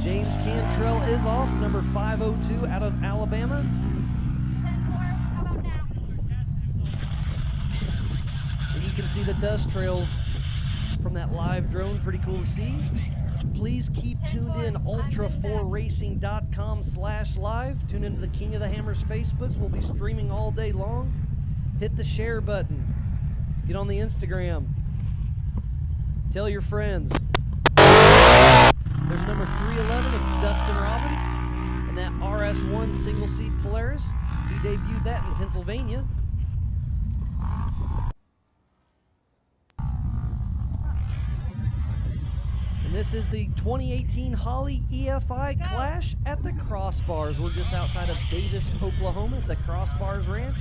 James Cantrell is off, number 502 out of Alabama. 10-4, how about now? And you can see the dust trails from that live drone, pretty cool to see. Please keep tuned in, ultra4racing.com/live. Tune into the King of the Hammers Facebooks. We'll be streaming all day long. Hit the share button. Get on the Instagram. Tell your friends. There's number 311 of Dustin Robbins and that RS1 single seat Polaris. He debuted that in Pennsylvania. And this is the 2018 Holley EFI Clash at the Crossbars. We're just outside of Davis, Oklahoma at the Crossbars Ranch.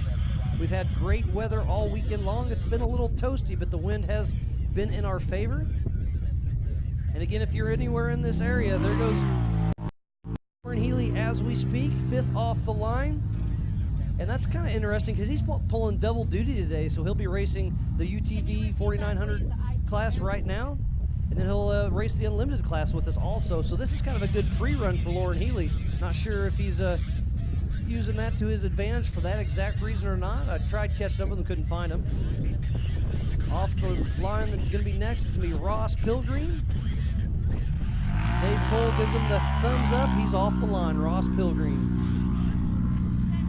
We've had great weather all weekend long. It's been a little toasty, but the wind has been in our favor. And again, if you're anywhere in this area, there goes Loren Healy as we speak, 5th off the line. And that's kind of interesting because he's pulling double duty today, so he'll be racing the UTV 4900 class right now. And then he'll race the Unlimited class with us also. So this is kind of a good pre-run for Loren Healy. Not sure if he's using that to his advantage for that exact reason or not. I tried catching up with him, couldn't find him. Off the line that's going to be next is going to be Ross Pilgrim. Dave Cole gives him the thumbs up. He's off the line, Ross Pilgrim.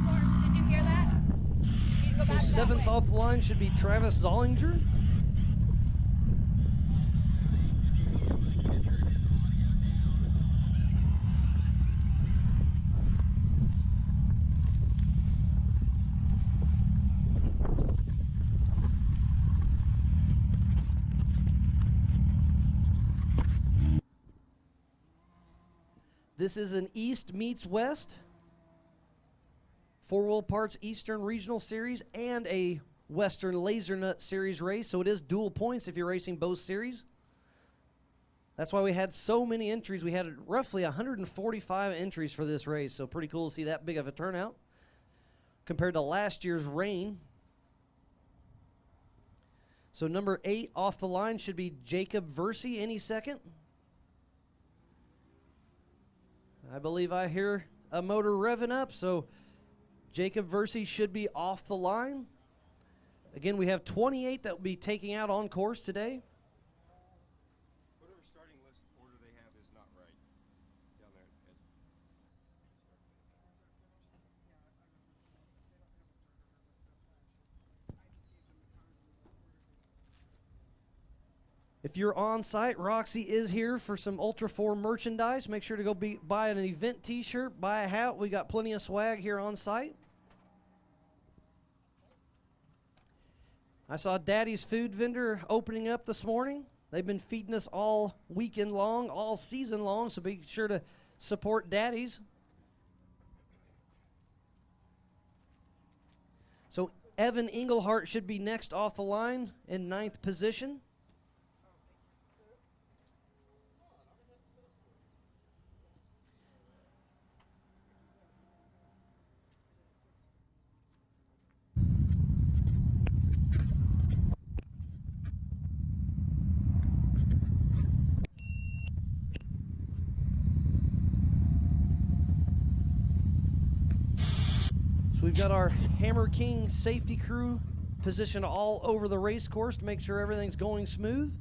10-4, did you hear that? You go So back that 7th way. off the line should be Travis Zollinger. This is an East meets West, 4-wheel parts Eastern Regional Series and a Western Laser Nut Series race, so it is dual points if you're racing both series. That's why we had so many entries. We had roughly 145 entries for this race, so pretty cool to see that big of a turnout compared to last year's rain. So number 8 off the line should be Jacob Versey any second. I believe I hear a motor revving up, so Jacob Versey should be off the line. Again, we have 28 that will be taking out on course today. Whatever starting list order they have is not right down there. If you're on site, Roxy is here for some Ultra 4 merchandise. Make sure to go buy an event t-shirt, buy a hat. We got plenty of swag here on site. I saw Daddy's Food Vendor opening up this morning. They've been feeding us all weekend long, all season long, so be sure to support Daddy's. So Evan Englehart should be next off the line in 9th position. So we've got our Hammer King safety crew positioned all over the race course to make sure everything's going smooth.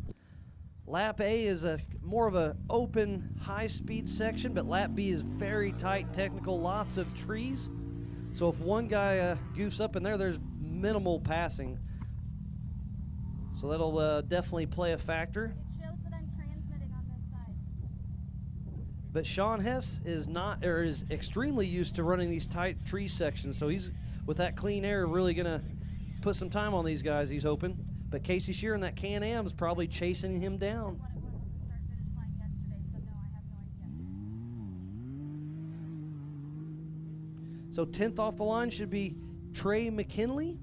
Lap A is more of an open, high-speed section, but Lap B is very tight, technical, lots of trees. So if one guy goofs up in there, there's minimal passing. So that'll definitely play a factor. It shows that I'm transmitting on this side. But Sean Hess is not, or is extremely used to running these tight tree sections. So he's, with that clean air, really gonna put some time on these guys, he's hoping. But Casey Shear in that Can-Am is probably chasing him down. What it was on the start-finish line yesterday, so no, I have no idea. So 10th off the line should be Trey McKinley,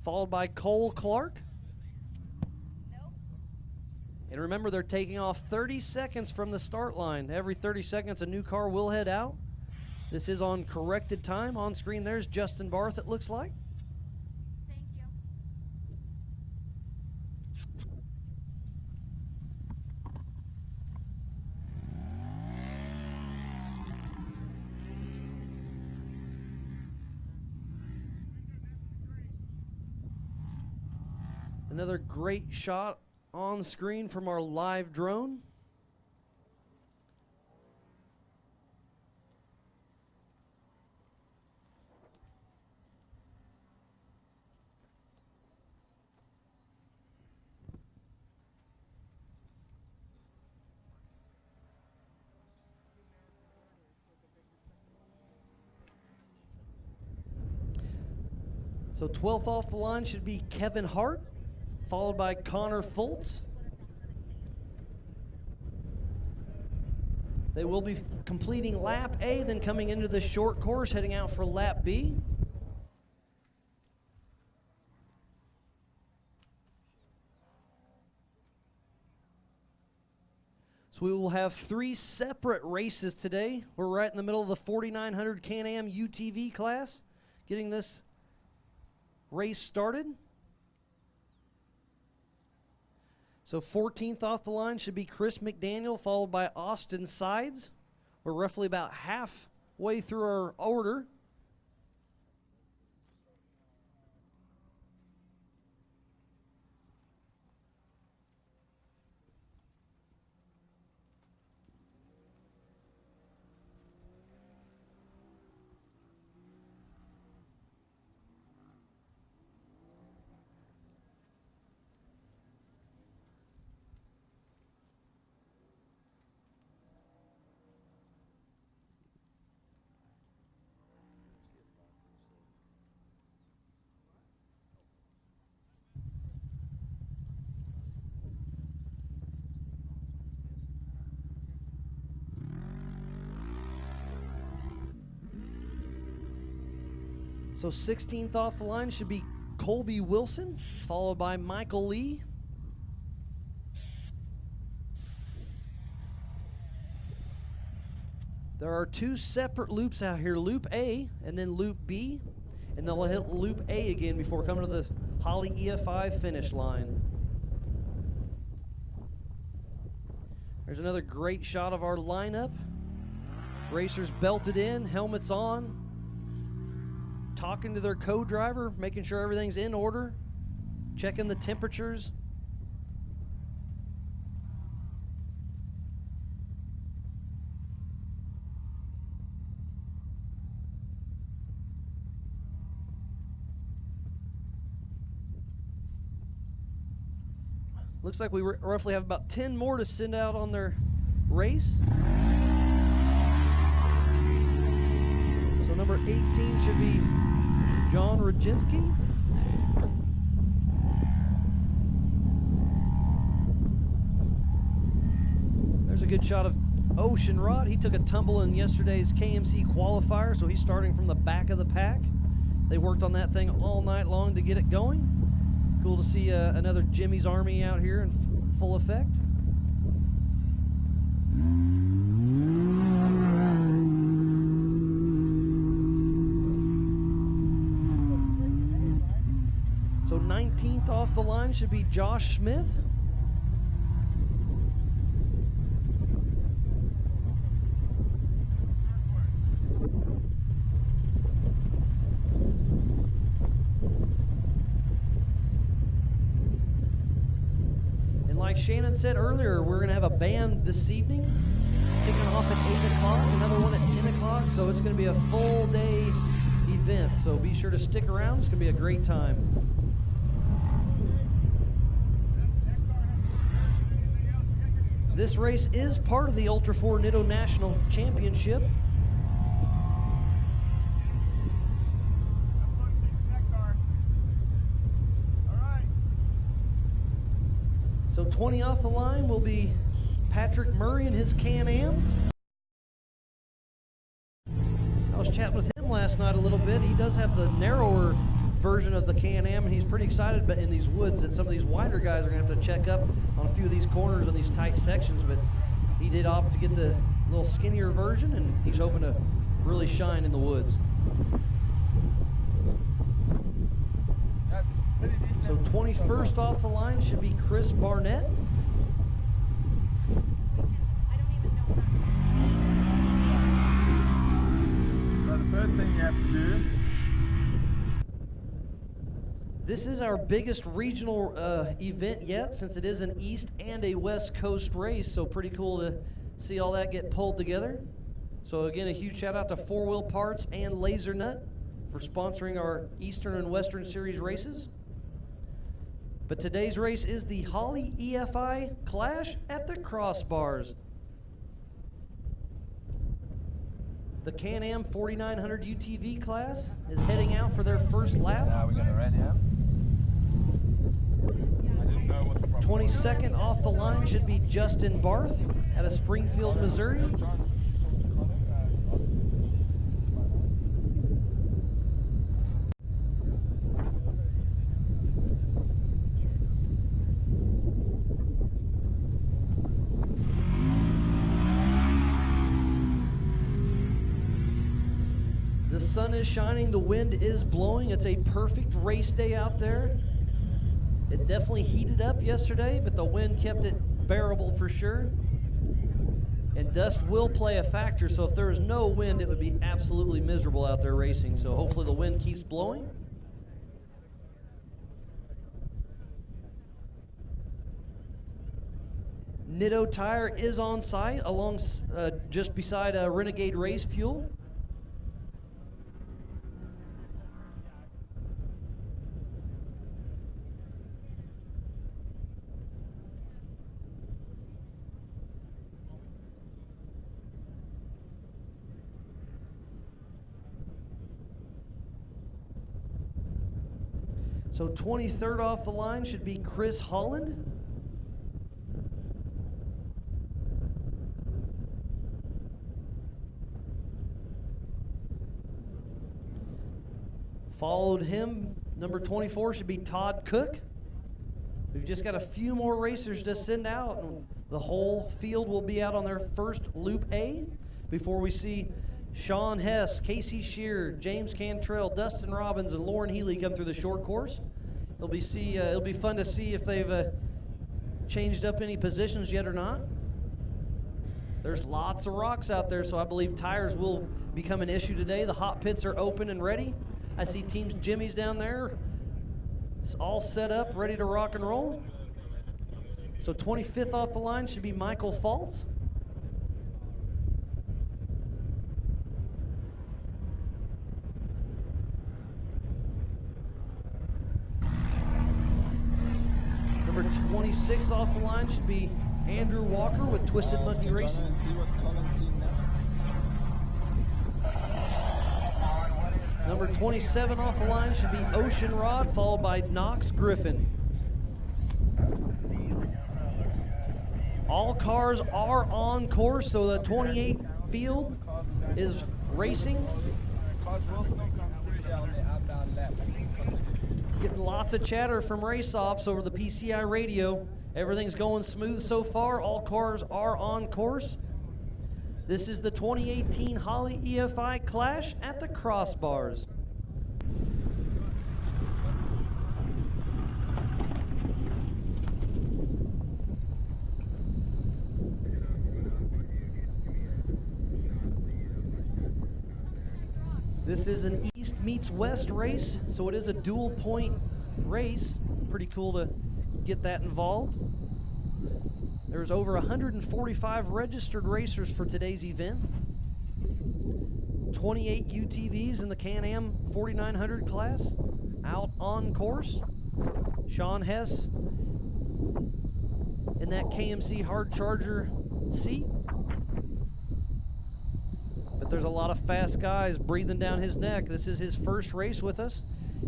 followed by Cole Clark. Nope. And remember, they're taking off 30 seconds from the start line. Every 30 seconds, a new car will head out. This is on corrected time. On screen, there's Justin Barth, it looks like. Thank you. Another great shot on screen from our live drone. So 12th off the line should be Kevin Hart, followed by Connor Fultz. They will be completing lap A, then coming into the short course, heading out for lap B. So we will have 3 separate races today. We're right in the middle of the 4900 Can-Am UTV class, getting this race started. So 14th off the line should be Chris McDaniel, followed by Austin Sides. We're roughly about halfway through our order. So 16th off the line should be Colby Wilson, followed by Michael Lee. There are 2 separate loops out here, Loop A and then Loop B, and they'll hit Loop A again before coming to the Holley EFI finish line. There's another great shot of our lineup. Racers belted in, helmets on, talking to their co-driver, making sure everything's in order, checking the temperatures. Looks like we roughly have about 10 more to send out on their race. So number 18 should be John Rodzinski. There's a good shot of Ocean Rod. He took a tumble in yesterday's KMC qualifier, so he's starting from the back of the pack. They worked on that thing all night long to get it going. Cool to see another Jimmy's Army out here in full effect. So 19th off the line should be Josh Smith. And like Shannon said earlier, we're going to have a band this evening, kicking off at 8 o'clock, another one at 10 o'clock, so it's going to be a full day event. So be sure to stick around. It's going to be a great time. This race is part of the Ultra 4 Nitto National Championship. So 20 off the line will be Patrick Murray and his Can-Am. I was chatting with him last night a little bit. He does have the narrower version of the Can-Am, and he's pretty excited but in these woods that some of these wider guys are going to have to check up on a few of these corners and these tight sections, but he did opt to get the little skinnier version, and he's hoping to really shine in the woods. That's pretty decent. So 21st off the line should be Chris Barnett. I don't even know how to. So the first thing you have to do This is our biggest regional event yet, since it is an East and a West Coast race, so pretty cool to see all that get pulled together. So again, a huge shout out to 4 Wheel Parts and Laser Nut for sponsoring our Eastern and Western Series races. But today's race is the Holley EFI Clash at the Crossbars. The Can-Am 4900 UTV class is heading out for their first lap. Now we're gonna run here. I didn't know what the problem 22nd off the line should be Justin Barth out of Springfield, Missouri. The sun is shining, the wind is blowing. It's a perfect race day out there. It definitely heated up yesterday, but the wind kept it bearable for sure. And dust will play a factor, so if there is no wind, it would be absolutely miserable out there racing. So hopefully the wind keeps blowing. Nitto Tire is on site along just beside Renegade Race Fuel. So 23rd off the line should be Chris Holland. Followed him, number 24 should be Todd Cook. We've just got a few more racers to send out, and the whole field will be out on their first Loop A before we see Sean Hess, Casey Shear, James Cantrell, Dustin Robbins, and Loren Healy come through the short course. It'll be fun to see if they've changed up any positions yet or not. There's lots of rocks out there, so I believe tires will become an issue today. The hot pits are open and ready. I see Team Jimmy's down there. It's all set up, ready to rock and roll. So 25th off the line should be Michael Faltz. Number 26 off the line should be Andrew Walker with Twisted Monkey Racing. See what Colin's seen now. Number 27 off the line should be Ocean Rod, followed by Knox Griffin. All cars are on course, so the 28 field is racing. Cars will still come through on the outbound laps. Getting lots of chatter from race ops over the PCI radio. Everything's going smooth so far. All cars are on course. This is the 2018 Holley EFI Clash at the Crossbars. This is an East meets West race, so it is a dual point race. Pretty cool to get that involved. There's over 145 registered racers for today's event. 28 UTVs in the Can-Am 4900 class out on course. Sean Hess in that KMC hard charger seat. But there's a lot of fast guys breathing down his neck. This is his first race with us.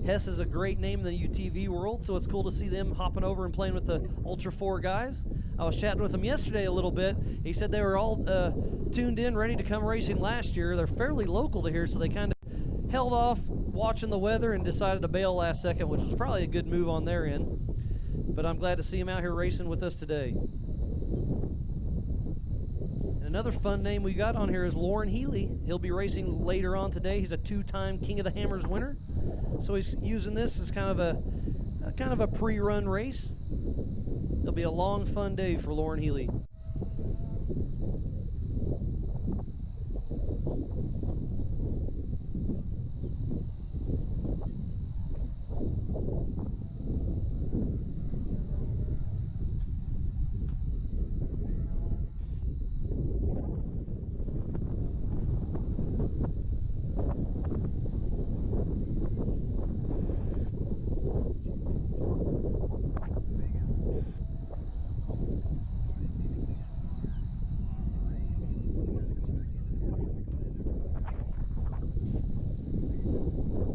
Hess is a great name in the UTV world, so it's cool to see them hopping over and playing with the Ultra 4 guys. I was chatting with him yesterday a little bit. He said they were all tuned in, ready to come racing last year. They're fairly local to here, so they kind of held off watching the weather and decided to bail last second, which was probably a good move on their end. But I'm glad to see him out here racing with us today. And another fun name we got on here is Loren Healy. He'll be racing later on today. He's a 2-time King of the Hammers winner. So he's using this as kind of a pre-run race. It'll be a long, fun day for Loren Healy.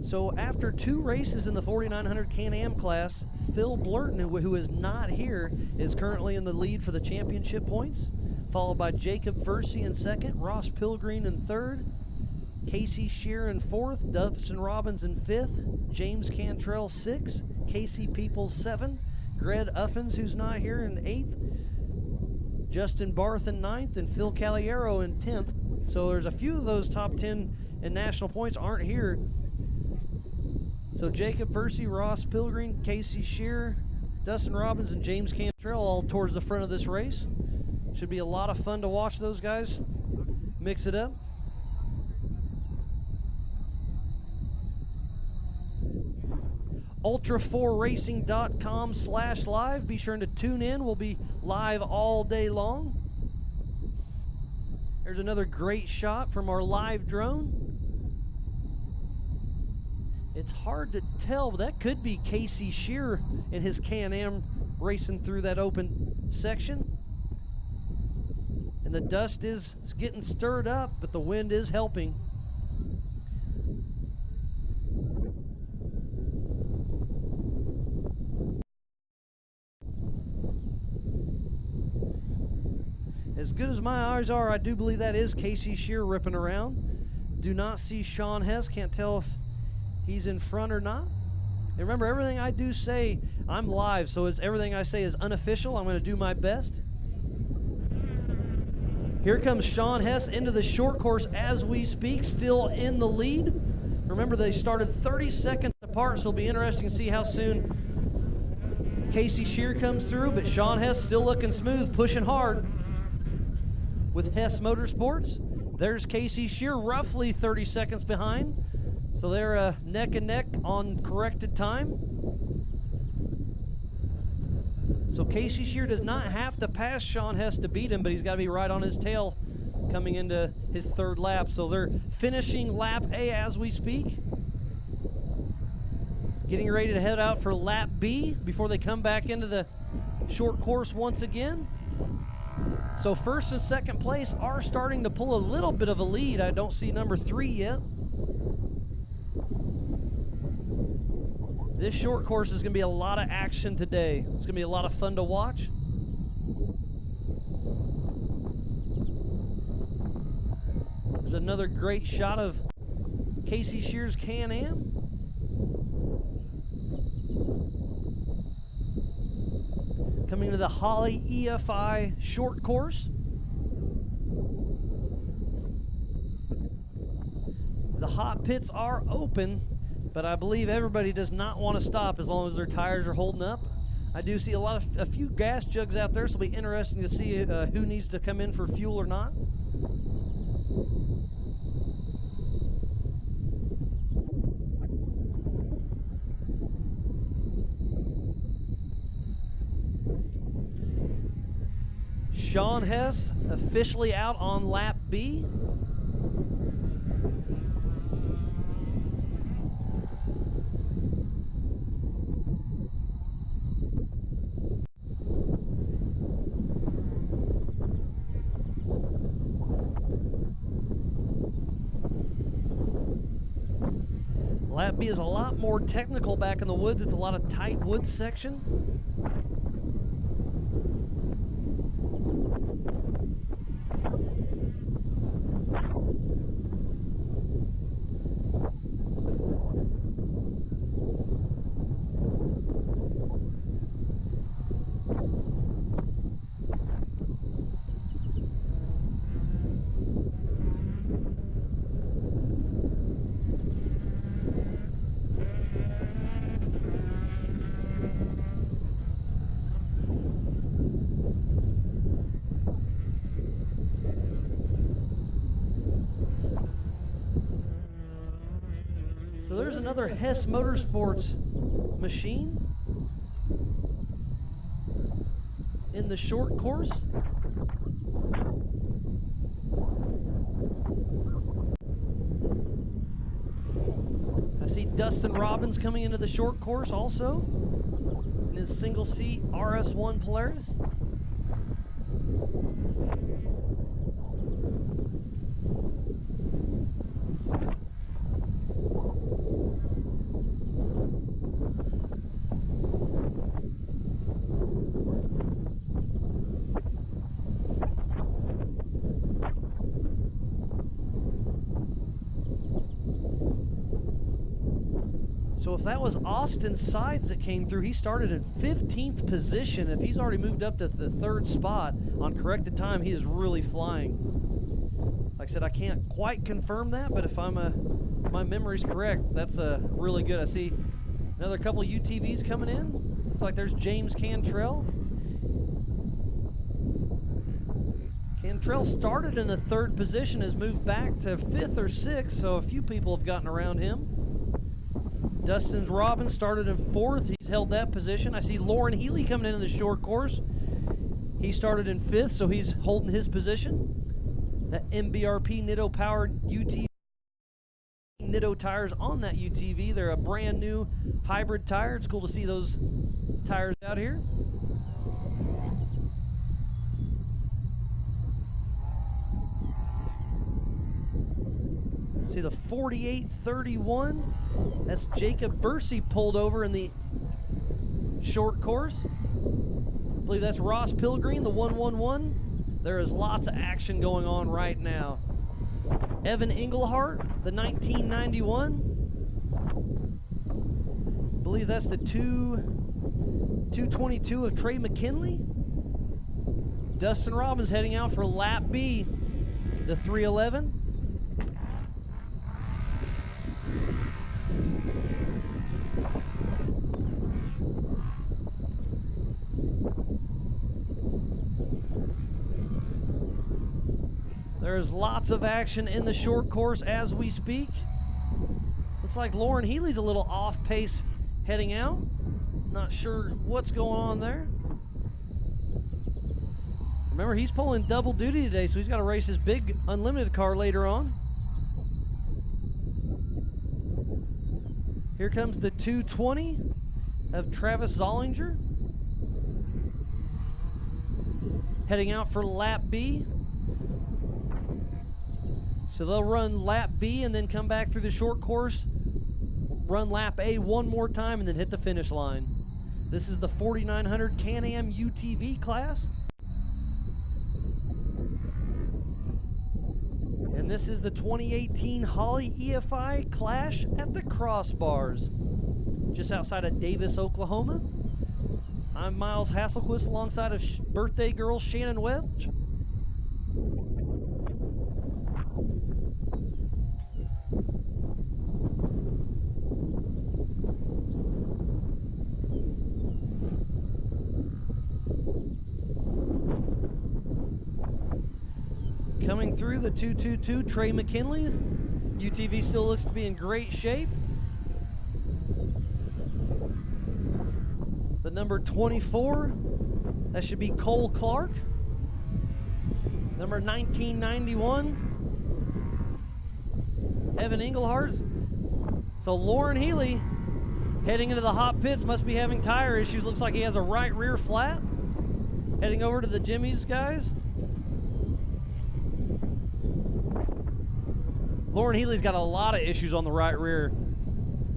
So after 2 races in the 4900 Can-Am class, Phil Blurton, who is not here, is currently in the lead for the championship points, followed by Jacob Versey in second, Ross Pilgreen in third, Casey Shear in fourth, Dustin Robbins in fifth, James Cantrell sixth, Casey Peoples 7, Greg Uffins, who's not here, in 8th, Justin Barth in 9th, and Phil Caliero in 10th. So there's a few of those top 10 in national points aren't here. So Jacob Versey, Ross Pilgreen, Casey Shear, Dustin Robbins, and James Cantrell all towards the front of this race. Should be a lot of fun to watch those guys mix it up. Ultra4racing.com/live. Be sure to tune in. We'll be live all day long. There's another great shot from our live drone. It's hard to tell, but that could be Casey Shear in his Can-Am racing through that open section. And the dust is getting stirred up, but the wind is helping. As good as my eyes are, I do believe that is Casey Shear ripping around. Do not see Sean Hess. Can't tell if he's in front or not. And remember, everything I do say, I'm live, so it's everything I say is unofficial. I'm going to do my best. Here comes Sean Hess into the short course as we speak, still in the lead. Remember, they started 30 seconds apart, so it'll be interesting to see how soon Casey Shear comes through, but Sean Hess still looking smooth, pushing hard with Hess Motorsports. There's Casey Shear, roughly 30 seconds behind. So they're neck and neck on corrected time. So Casey Shear does not have to pass Sean Hess to beat him, but he's got to be right on his tail coming into his third lap. So they're finishing lap A as we speak. Getting ready to head out for lap B before they come back into the short course once again. So first and second place are starting to pull a little bit of a lead. I don't see number 3 yet. This short course is going to be a lot of action today. It's going to be a lot of fun to watch. There's another great shot of Casey Shear's Can-Am. Coming to the Holley EFI short course. The hot pits are open, but I believe everybody does not want to stop as long as their tires are holding up. I do see a few gas jugs out there, so it'll be interesting to see who needs to come in for fuel or not. Sean Hess officially out on lap B. Lap B is a lot more technical back in the woods. It's a lot of tight woods section. So there's another Hess Motorsports machine in the short course. I see Dustin Robbins coming into the short course also in his single seat RS1 Polaris. So if that was Austin Sides that came through, he started in 15th position. If he's already moved up to the 3rd spot on corrected time, he is really flying. Like I said, I can't quite confirm that, but if my memory's correct, that's really good. I see another couple UTVs coming in. Looks like there's James Cantrell. Cantrell started in the 3rd position, has moved back to 5th or 6th, so a few people have gotten around him. Dustin Robbins started in 4th. He's held that position. I see Loren Healy coming into the short course. He started in 5th, so he's holding his position. That MBRP Nitto powered UTV. Nitto tires on that UTV. They're a brand new hybrid tire. It's cool to see those tires out here. See the 4831. That's Jacob Versey pulled over in the short course. I believe that's Ross Pilgreen, the 111. There is lots of action going on right now. Evan Englehart, the 1991. I believe that's the 222 of Trey McKinley. Dustin Robbins heading out for lap B, the 311. There's lots of action in the short course as we speak. Looks like Loren Healy's a little off pace heading out. Not sure what's going on there. Remember, he's pulling double duty today, so he's got to race his big unlimited car later on. Here comes the 220 of Travis Zollinger. Heading out for lap B. So they'll run lap B and then come back through the short course, run lap A one more time, and then hit the finish line. This is the 4900 Can-Am UTV class. And this is the 2018 Holley EFI Clash at the Crossbars, just outside of Davis, Oklahoma. I'm Miles Hasselquist alongside of birthday girl Shannon Welch. Coming through the 222, Trey McKinley. UTV still looks to be in great shape. The number 24, that should be Cole Clark. Number 1991, Evan Englehart. So Loren Healy heading into the hot pits, must be having tire issues. Looks like he has a right rear flat. Heading over to the Jimmy's guys. Loren Healy's got a lot of issues on the right rear.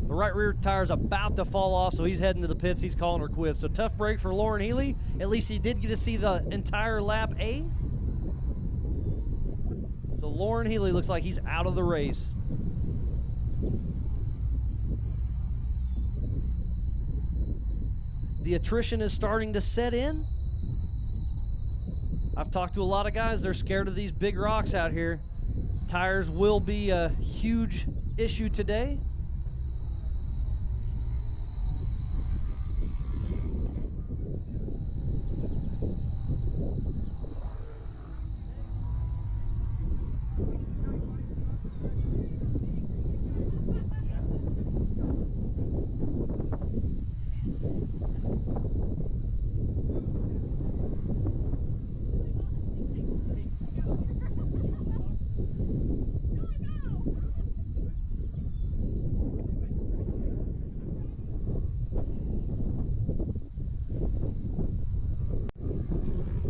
The right rear tire's about to fall off, so he's heading to the pits. He's calling her quits. So tough break for Loren Healy. At least he did get to see the entire lap A. So Loren Healy looks like he's out of the race. The attrition is starting to set in. I've talked to a lot of guys. They're scared of these big rocks out here. Tires will be a huge issue today.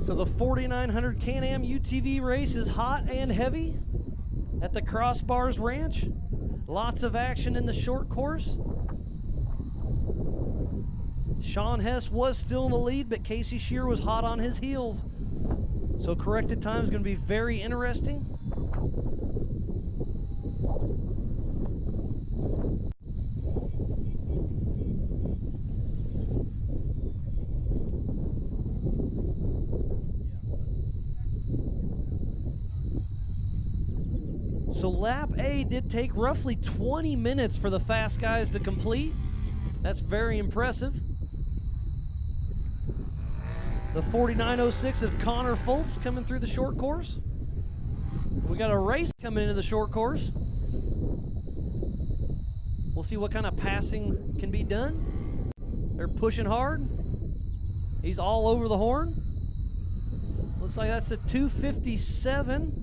So the 4900 Can-Am UTV race is hot and heavy at the Crossbars Ranch. Lots of action in the short course. Sean Hess was still in the lead, but Casey Shear was hot on his heels. So corrected time is going to be very interesting. So lap A did take roughly 20 minutes for the fast guys to complete. That's very impressive. The 49.06 of Connor Foltz coming through the short course. We got a race coming into the short course. We'll see what kind of passing can be done. They're pushing hard. He's all over the horn. Looks like that's a 257.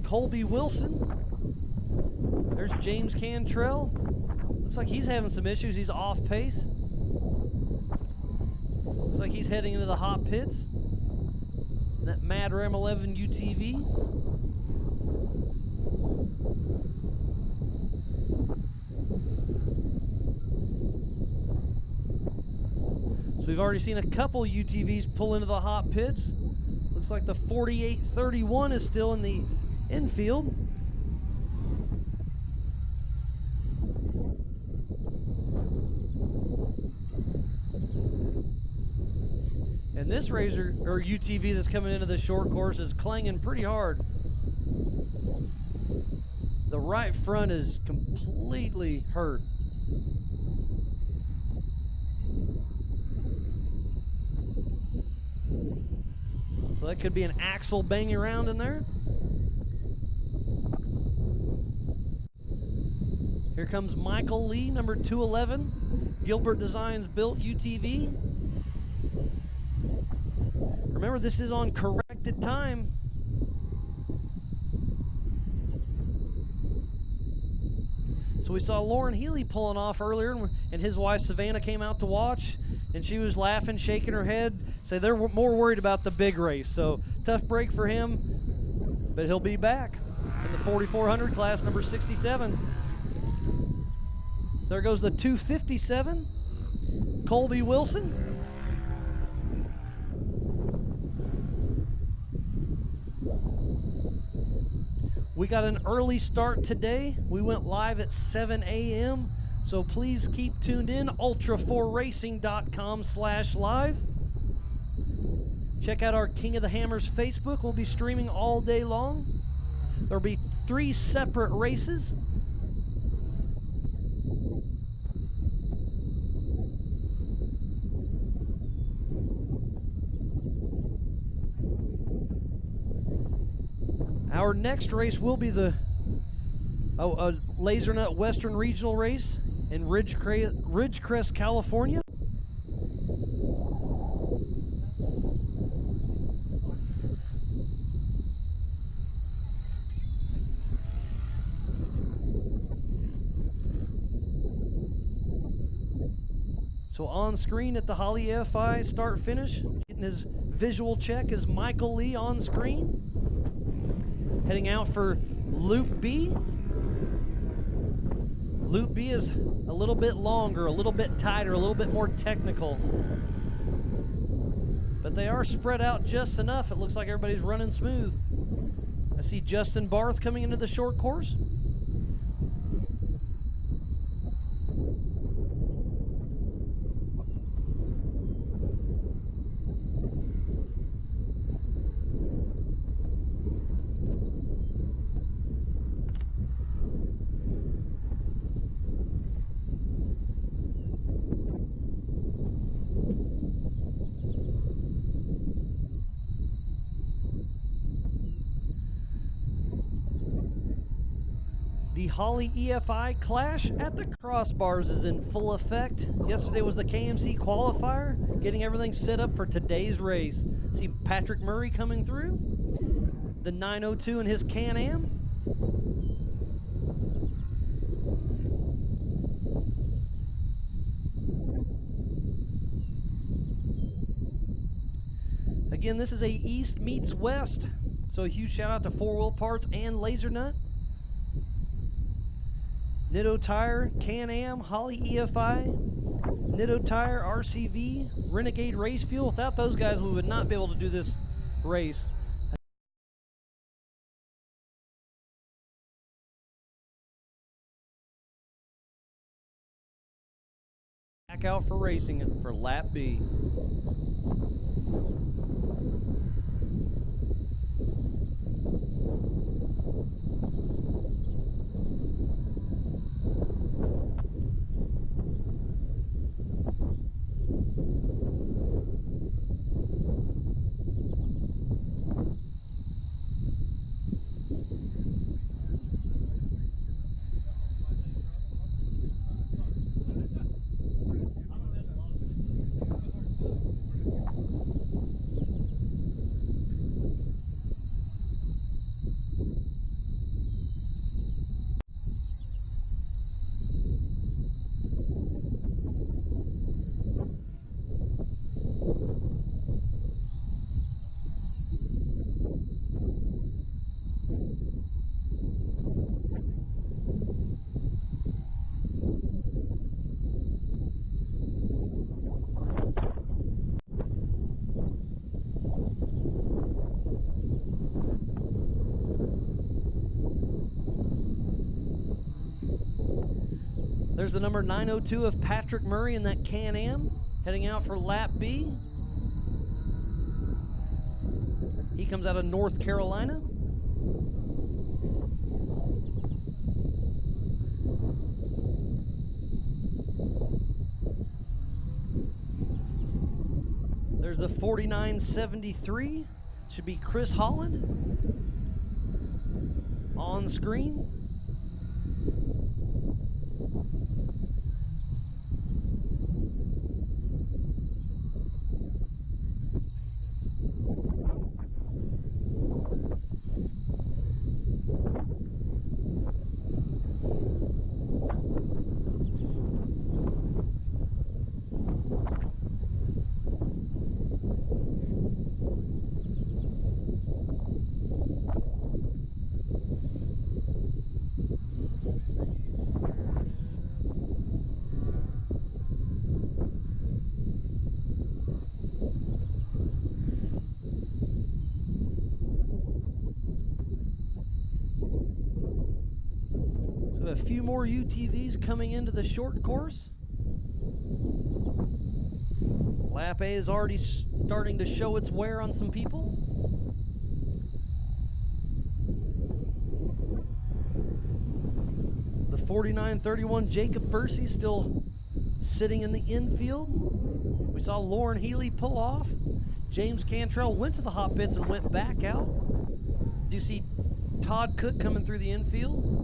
Colby Wilson. There's James Cantrell. Looks like he's having some issues. He's off pace. Looks like he's heading into the hot pits. That Mad Ram 11 UTV. So we've already seen a couple UTVs pull into the hot pits. Looks like the 4831 is still in the infield. And this Razor or UTV that's coming into the short course is clanging pretty hard. The right front is completely hurt. So that could be an axle banging around in there. Here comes Michael Lee, number 211, Gilbert Designs built UTV. Remember, this is on corrected time. So we saw Loren Healy pulling off earlier, and his wife Savannah came out to watch, and she was laughing, shaking her head, say they're more worried about the big race. So tough break for him, but he'll be back in the 4400 class, number 67. There goes the 257, Colby Wilson. We got an early start today. We went live at 7 a.m. So please keep tuned in, ultra4racing.com/live. Check out our King of the Hammers Facebook. We'll be streaming all day long. There'll be 3 separate races. Our next race will be the Laser Nut Western Regional race in Ridgecrest, California. So on screen at the Holley EFI start finish, getting his visual check is Michael Lee on screen. Heading out for Loop B. Loop B is a little bit longer, a little bit tighter, a little bit more technical. But they are spread out just enough. It looks like everybody's running smooth. I see Justin Barth coming into the short course. The Holley EFI Clash at the Crossbars is in full effect. Yesterday was the KMC qualifier, getting everything set up for today's race. See Patrick Murray coming through, the 902 in his Can-Am. Again, this is a East meets West, so a huge shout out to 4 Wheel Parts and Laser Nut. Nitto Tire, Can-Am, Holley EFI, Nitto Tire, RCV, Renegade Race Fuel. Without those guys, we would not be able to do this race. Back out for racing for lap B. There's the number 902 of Patrick Murray in that Can-Am, heading out for lap B. He comes out of North Carolina. There's the 4973. Should be Chris Holland on screen. A few more UTVs coming into the short course. Lap A is already starting to show its wear on some people. The 4931 Jacob Versi's still sitting in the infield. We saw Loren Healy pull off. James Cantrell went to the hot pits and went back out. Do you see Todd Cook coming through the infield?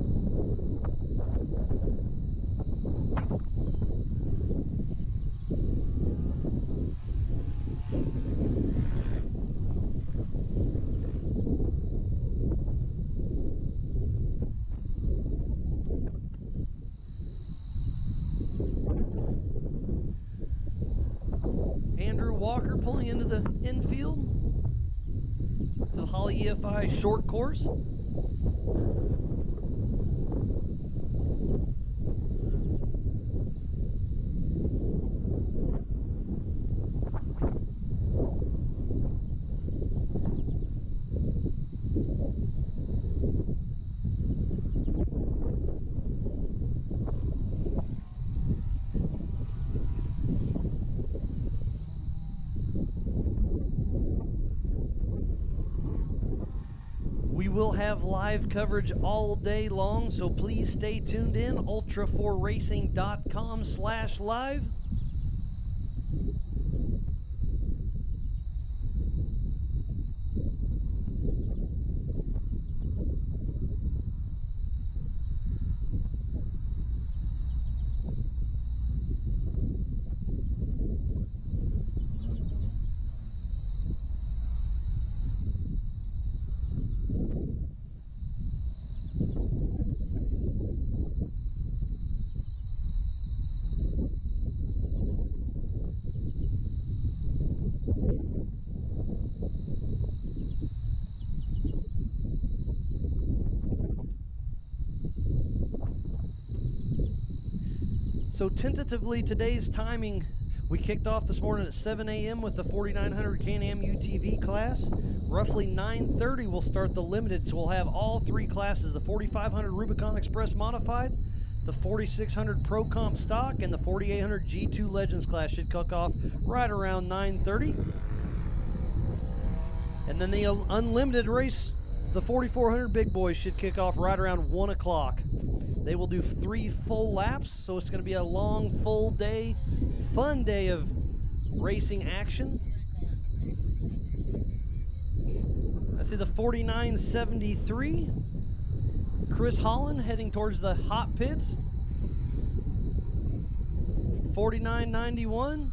Walker pulling into the infield to the Holley EFI short course. We will have live coverage all day long, so please stay tuned in. ultra4racing.com/live. So tentatively today's timing, we kicked off this morning at 7 a.m. with the 4900 Can-Am UTV class. Roughly 9:30 we'll start the limited, so we'll have all three classes, the 4500 Rubicon Express Modified, the 4600 Pro Comstock, and the 4800 G2 Legends class should kick off right around 9:30. And then the unlimited race, the 4400 Big Boys, should kick off right around 1 o'clock. They will do 3 full laps, so it's going to be a long, full day, fun day of racing action. I see the 4973, Chris Holland heading towards the hot pits. 4991,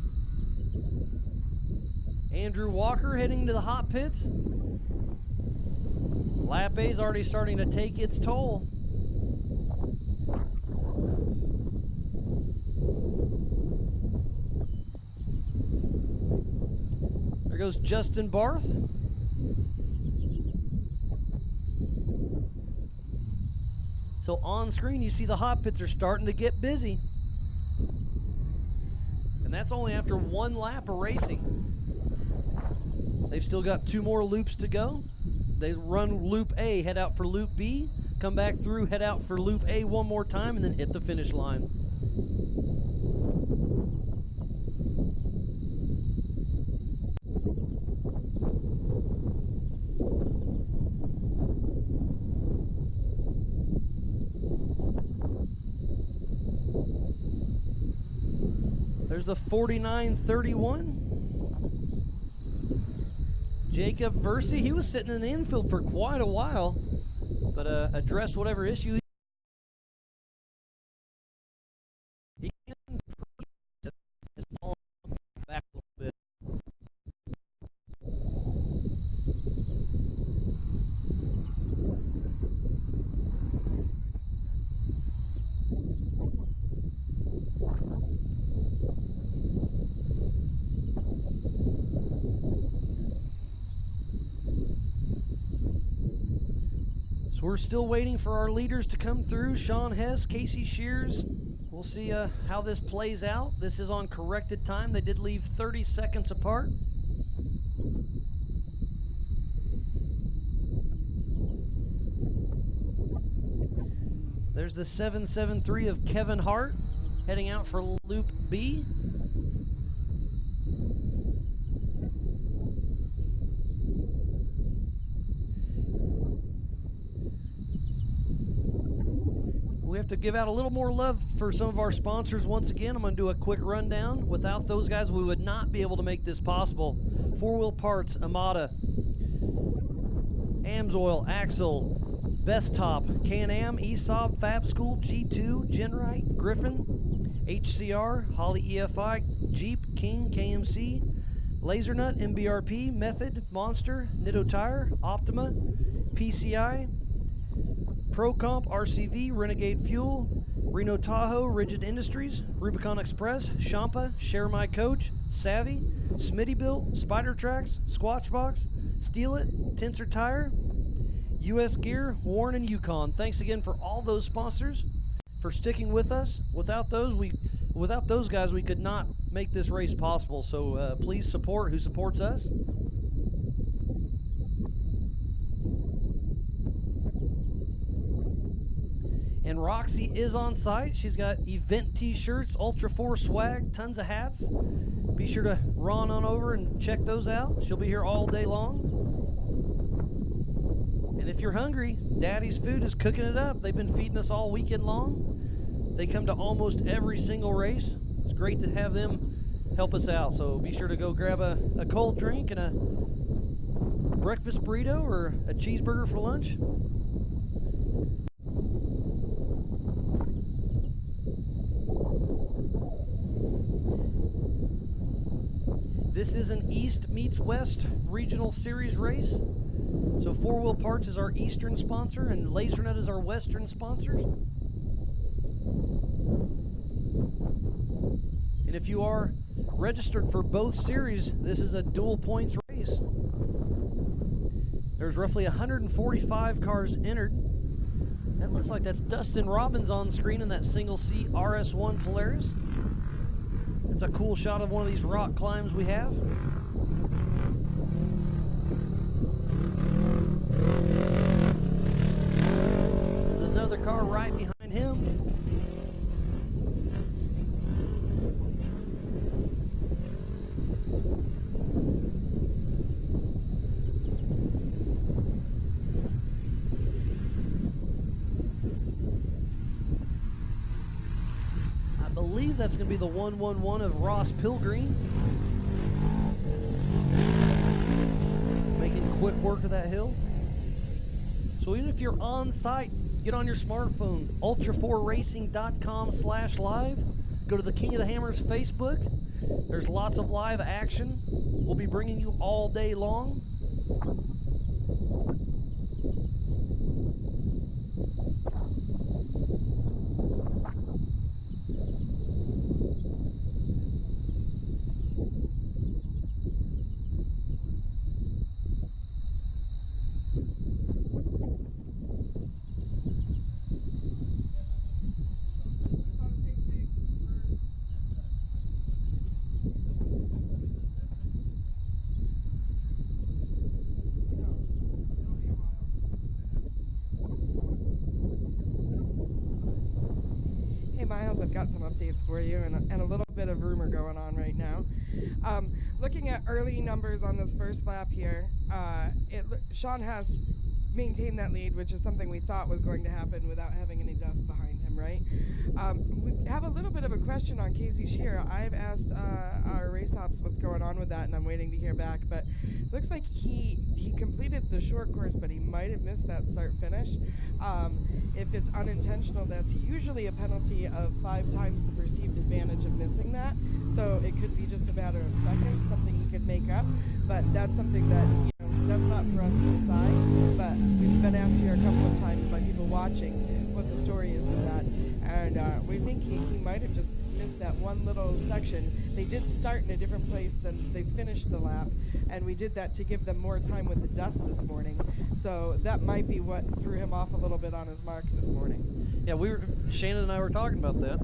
Andrew Walker heading to the hot pits. Lap A is already starting to take its toll. There goes Justin Barth. So on screen you see the hot pits are starting to get busy. And that's only after 1 lap of racing. They've still got 2 more loops to go. They run loop A, head out for loop B, come back through, head out for loop A one more time, and then hit the finish line. There's the 49-31. Jacob Versey, he was sitting in the infield for quite a while, but addressed whatever issue he can. Is falling back a little bit. So we're still waiting for our leaders to come through. Sean Hess, Casey Shears. We'll see how this plays out. This is on corrected time. They did leave 30 seconds apart. There's the 773 of Kevin Hart heading out for Loop B. We have to give out a little more love for some of our sponsors once again. I'm going to do a quick rundown. Without those guys, we would not be able to make this possible. 4-Wheel Parts, Amada, Amsoil, Axle, Best Top, Can-Am, ESOB, Fab School, G2, Genrite, Griffin, HCR, Holley EFI, Jeep, King, KMC, Lasernut, MBRP, Method, Monster, Nitto Tire, Optima, PCI, Pro Comp, RCV, Renegade Fuel, Reno Tahoe, Rigid Industries, Rubicon Express, Champa, Share My Coach, Savvy, Smittybilt, Spider Tracks, Squatchbox, Steal It, Tensor Tire, US Gear, Warren, and Yukon. Thanks again for all those sponsors for sticking with us. Without those guys, we could not make this race possible. So please support who supports us. And Roxy is on site. She's got event t-shirts, Ultra 4 swag, tons of hats. Be sure to run on over and check those out. She'll be here all day long. And if you're hungry, Daddy's Food is cooking it up. They've been feeding us all weekend long. They come to almost every single race. It's great to have them help us out. So be sure to go grab a cold drink and a breakfast burrito or a cheeseburger for lunch. This is an East meets West regional series race. So 4-Wheel Parts is our eastern sponsor and Lasernut is our western sponsors. And if you are registered for both series, this is a dual points race. There's roughly 145 cars entered. That looks like that's Dustin Robbins on screen in that single seat RS1 Polaris. It's a cool shot of one of these rock climbs we have. There's another car right behind him. I believe that's going to be the 111 of Ross Pilgreen. Making quick work of that hill. So even if you're on site, get on your smartphone, ultra4racing.com/live. Go to the King of the Hammers Facebook. There's lots of live action. We'll be bringing you all day long. Miles, I've got some updates for you and a little bit of rumor going on right now. Looking at early numbers on this first lap here, Sean has maintained that lead, which is something we thought was going to happen without having any dust behind him right? We have a little bit of a question on Casey Shear. I've asked our race ops what's going on with that, and I'm waiting to hear back. But looks like he completed the short course, but he might have missed that start-finish. If it's unintentional, that's usually a penalty of 5 times the perceived advantage of missing that. So it could be just a matter of seconds, something he could make up. But that's something that, that's not for us to decide. But we've been asked here a couple of times by people watching what the story is with that. And we think he might have just missed that one little section. They did start in a different place than they finished the lap, and we did that to give them more time with the dust this morning. So that might be what threw him off a little bit on his mark this morning. Yeah, Shannon and I were talking about that.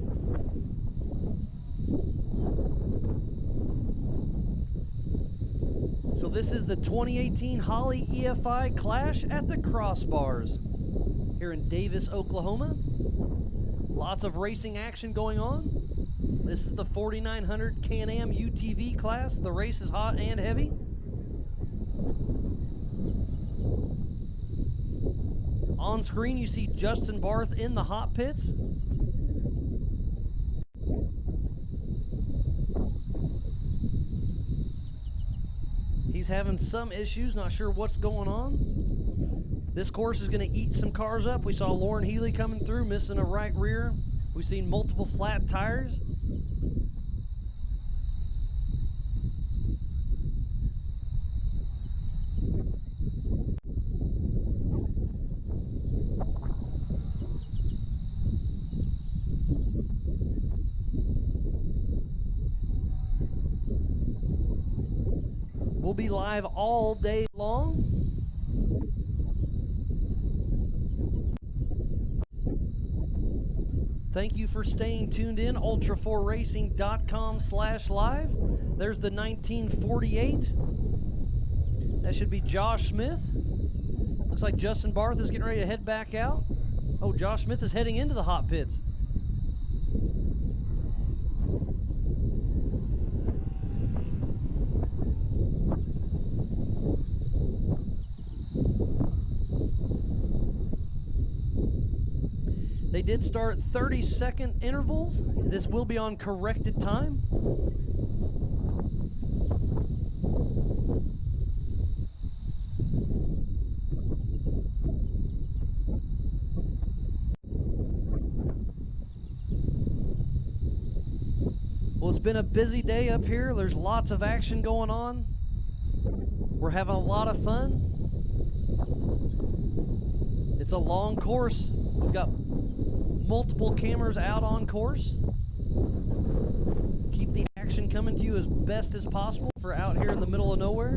So this is the 2018 Holley EFI Clash at the Crossbars here in Davis, Oklahoma. Lots of racing action going on. This is the 4900 Can-Am UTV class. The race is hot and heavy. On screen, you see Justin Barth in the hot pits. He's having some issues, not sure what's going on. This course is going to eat some cars up. We saw Loren Healy coming through, missing a right rear. We've seen multiple flat tires. We'll be live all day long. Thank you for staying tuned in. Ultra4racing.com/live. There's the 1948. That should be Josh Smith. Looks like Justin Barth is getting ready to head back out. Oh, Josh Smith is heading into the hot pits. They did start 30-second intervals. This will be on corrected time. Well, it's been a busy day up here. There's lots of action going on. We're having a lot of fun. It's a long course. We've got multiple cameras out on course. Keep the action coming to you as best as possible for out here in the middle of nowhere.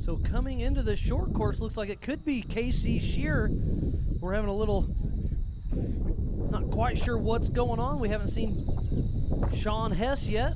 So coming into the short course, looks like it could be Casey Shear. We're having a little, not quite sure what's going on. We haven't seen Sean Hess yet.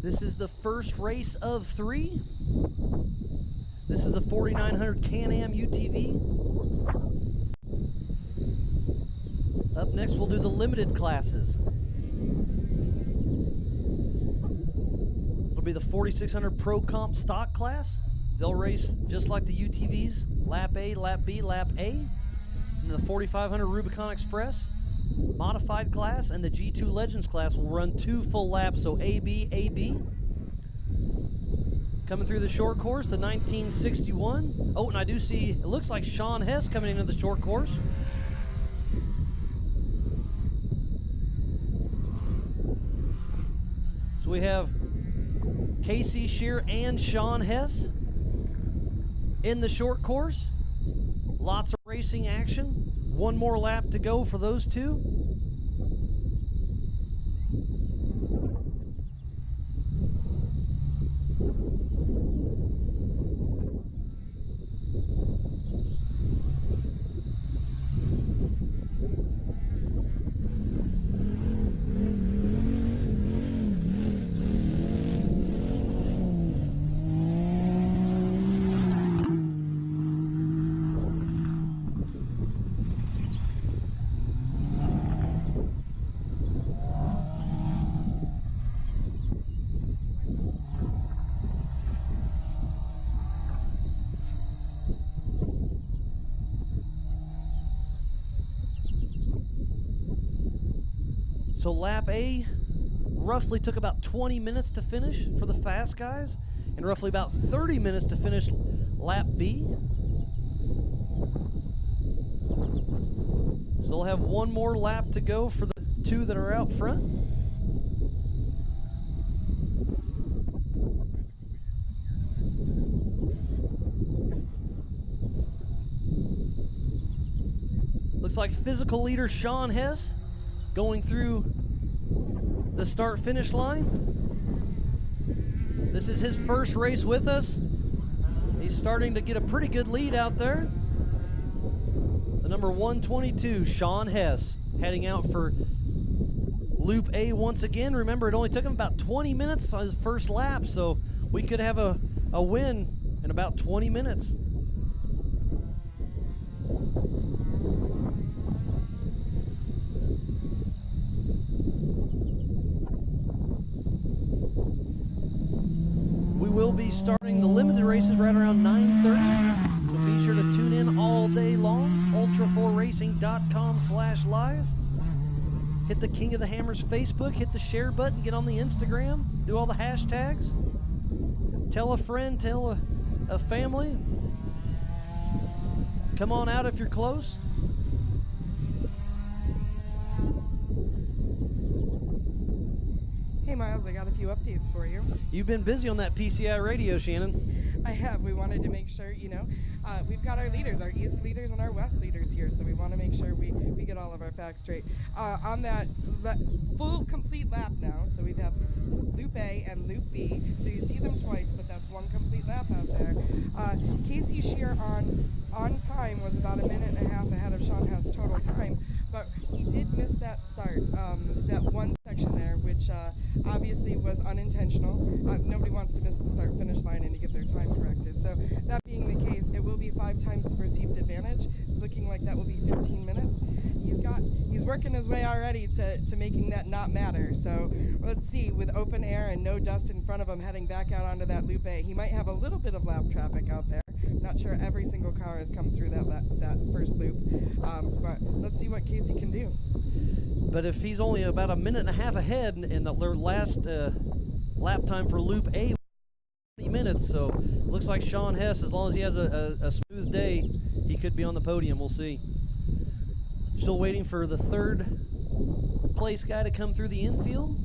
This is the first race of 3. This is the 4900 Can-Am UTV. Up next, we'll do the limited classes. It'll be the 4600 Pro Comstock Class. They'll race just like the UTVs, Lap A, Lap B, Lap A. And the 4500 Rubicon Express Modified Class and the G2 Legends Class will run 2 full laps, so AB, AB. Coming through the short course, the 1961. Oh, and I do see, it looks like Sean Hess coming into the short course. So we have Casey Shear and Sean Hess in the short course. Lots of racing action. One more lap to go for those two. So lap A roughly took about 20 minutes to finish for the fast guys, and roughly about 30 minutes to finish lap B. So they'll have one more lap to go for the two that are out front. Looks like physical leader Sean Hess going through the start-finish line. This is his first race with us. He's starting to get a pretty good lead out there. The number 122, Sean Hess, heading out for Loop A once again. Remember, it only took him about 20 minutes on his first lap, so we could have a win in about 20 minutes. We'll be starting the limited races right around 9:30, so be sure to tune in all day long. Ultra4racing.com/live. Hit the King of the Hammers Facebook, hit the share button, get on the Instagram, do all the hashtags. Tell a friend, tell a family. Come on out if you're close. Hey Miles, I got a few updates for you. You've been busy on that PCI radio, Shannon. I have. We wanted to make sure, we've got our leaders, our East leaders and our West leaders here, so we want to make sure we get all of our facts straight. On that full complete lap now, so we've had Loop A and Loop B, so you see them twice, but that's one complete lap out there. Casey Shear on time was about a minute and a half ahead of Sean Hess total time, but he did miss that start, that one section there, which obviously was unintentional. Nobody wants to miss the start-finish line and to get their time corrected. So that being the case, it will be 5 times the perceived advantage. It's looking like that will be 15 minutes. He's working his way already to making that not matter. So let's see, with open air and no dust in front of him heading back out onto that Loop A, he might have a little bit of lap traffic out there. Not sure every single car has come through that first loop, but let's see what Casey can do. But if he's only about a minute and a half ahead in the last lap time for Loop A, 20 minutes, so looks like Sean Hess, as long as he has a smooth day, he could be on the podium. We'll see. Still waiting for the third place guy to come through the infield.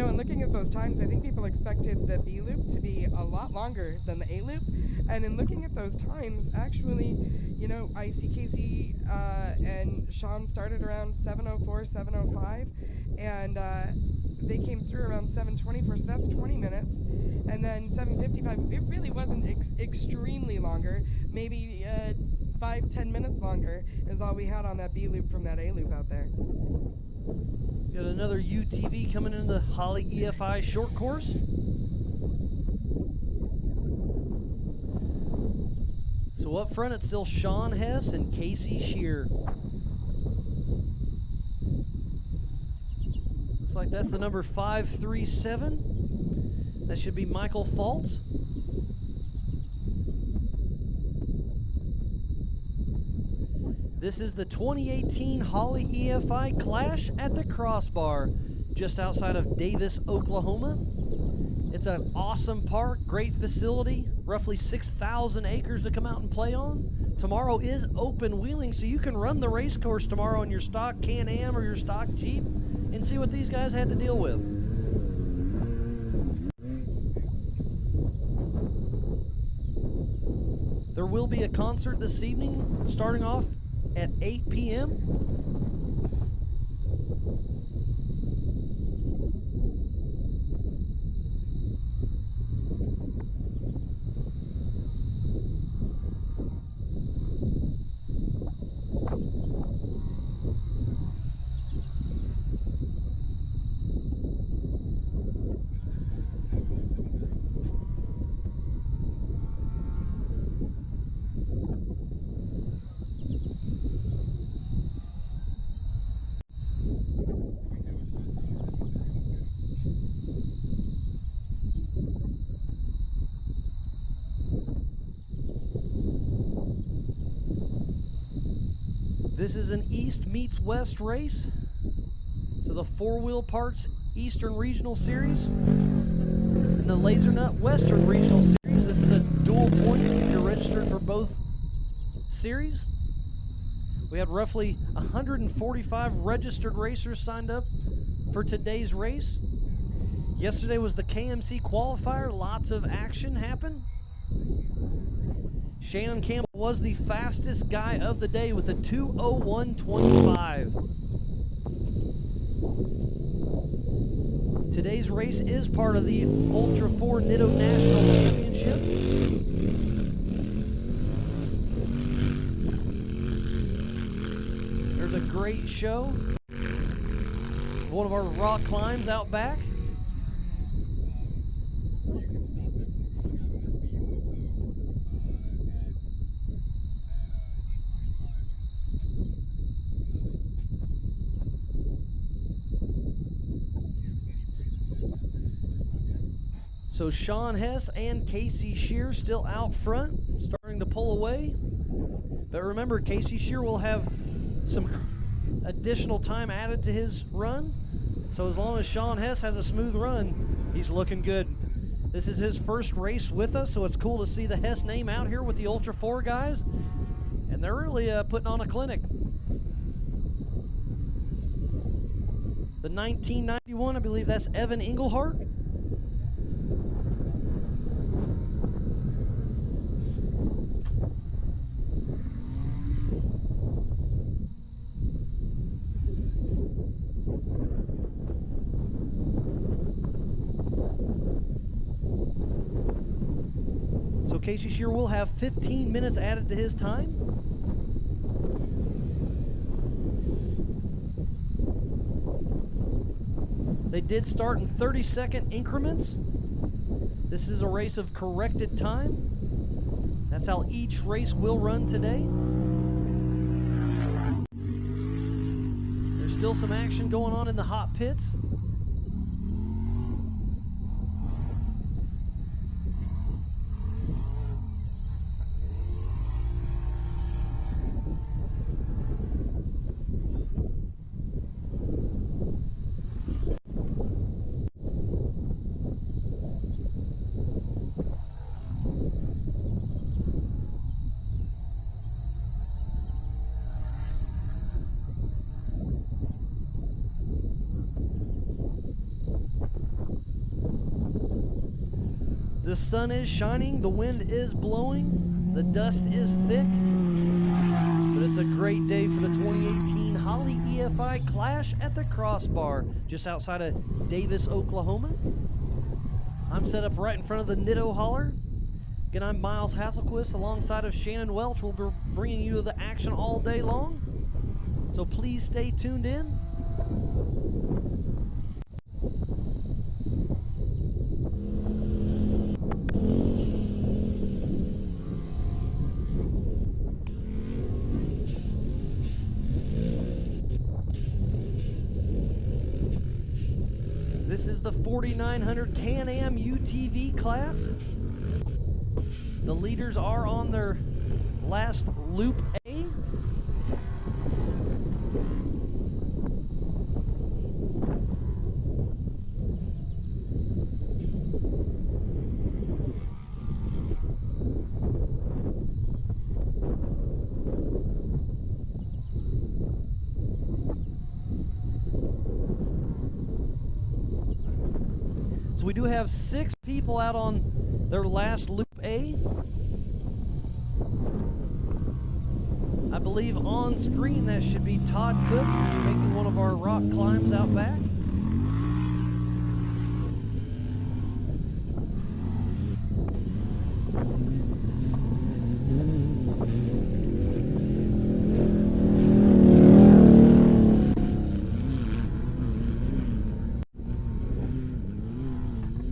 And looking at those times, I think people expected the B loop to be a lot longer than the A loop. And in looking at those times, actually, I see Casey and Sean started around 7:04, 7:05, and they came through around 7:24, so that's 20 minutes. And then 7:55, it really wasn't extremely longer, maybe 5-10 minutes longer is all we had on that B loop from that A loop out there. Got another UTV coming into the Holley EFI short course. So up front, it's still Sean Hess and Casey Shear. Looks like that's the number 537. That should be Michael Faltz. This is the 2018 Holley EFI Clash at the Crossbar, just outside of Davis, Oklahoma. It's an awesome park, great facility, roughly 6,000 acres to come out and play on. Tomorrow is open wheeling, so you can run the race course tomorrow in your stock Can-Am or your stock Jeep and see what these guys had to deal with. There will be a concert this evening, starting off at 8 p.m. This is an East meets West race. So the four-wheel parts Eastern Regional Series and the Laser Nut Western Regional Series. This is a dual point if you're registered for both series. We had roughly 145 registered racers signed up for today's race. Yesterday was the KMC qualifier. Lots of action happened. Shannon Campbell was the fastest guy of the day with a 2:01.25. Today's race is part of the Ultra 4 Nitto National Championship. There's a great show of one of our rock climbs out back. So Sean Hess and Casey Shear still out front, starting to pull away. But remember, Casey Shear will have some additional time added to his run. So as long as Sean Hess has a smooth run, he's looking good. This is his first race with us, so it's cool to see the Hess name out here with the Ultra 4 guys. And they're really putting on a clinic. The 1991, I believe that's Evan Engelhart. So Casey Shear will have 15 minutes added to his time. They did start in 30-second increments. This is a race of corrected time. That's how each race will run today. There's still some action going on in the hot pits. The sun is shining, the wind is blowing, the dust is thick, but it's a great day for the 2018 Holley EFI Clash at the Crossbar, just outside of Davis, Oklahoma. I'm set up right in front of the Nitto Holler. Again, I'm Miles Hasselquist alongside of Shannon Welch. We'll be bringing you the action all day long, so please stay tuned in. This is the 4900 Can-Am UTV class. The leaders are on their last loop A. So we do have 6 people out on their last loop A. I believe on screen that should be Todd Cook making one of our rock climbs out back.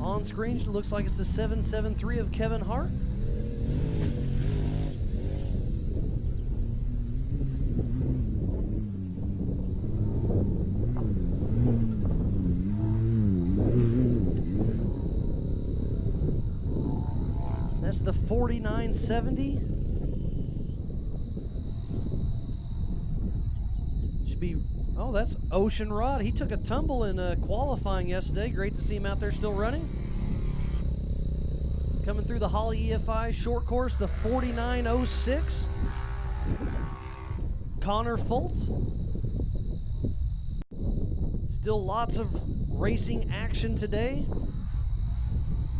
On screen looks like it's the 773 of Kevin Hart. That's the 4970. Should be, oh, that's Ocean Rod. He took a tumble in qualifying yesterday. Great to see him out there still running. Coming through the Holley EFI short course, the 4906. Connor Foltz. Still lots of racing action today.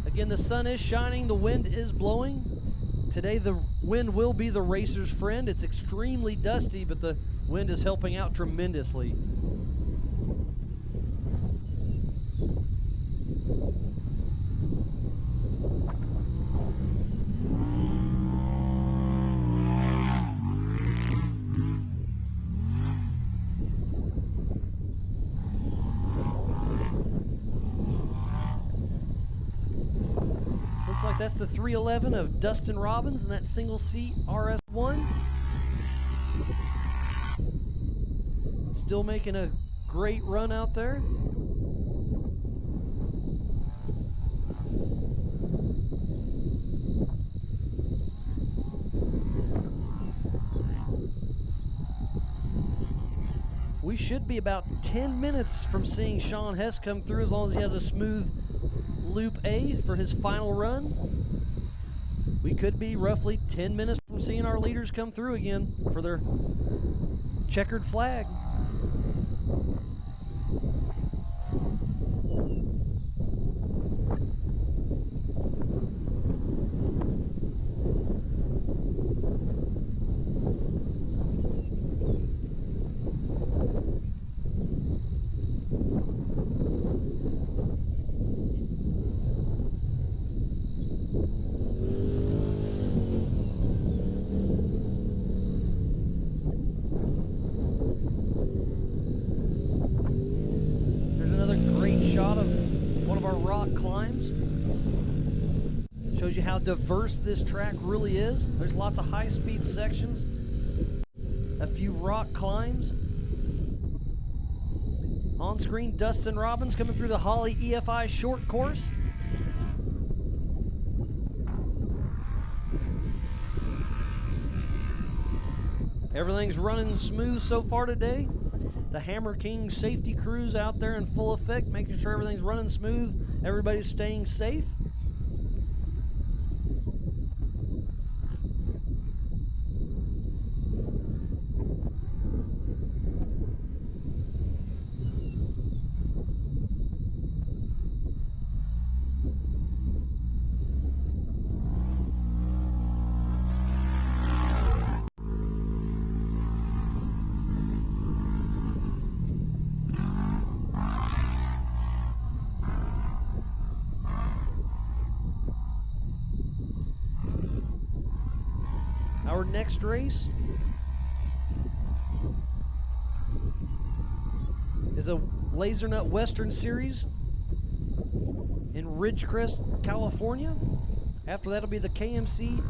Again, the sun is shining, the wind is blowing. Today the wind will be the racer's friend. It's extremely dusty, but the wind is helping out tremendously. Looks like that's the 311 of Dustin Robbins in that single seat RS1. Still making a great run out there. We should be about 10 minutes from seeing Sean Hess come through, as long as he has a smooth Loop A for his final run. We could be roughly 10 minutes from seeing our leaders come through again for their checkered flag. Shot of one of our rock climbs. Shows you how diverse this track really is. There's lots of high-speed sections, a few rock climbs. On screen, Dustin Robbins coming through the Holley EFI short course. Everything's running smooth so far today. The Hammer King safety crews out there in full effect, making sure everything's running smooth, everybody's staying safe. Our next race is a Laser Nut Western Series in Ridgecrest, California. After that will be the KMC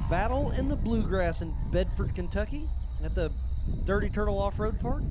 Battle in the Bluegrass in Bedford, Kentucky at the Dirty Turtle Off-Road Park.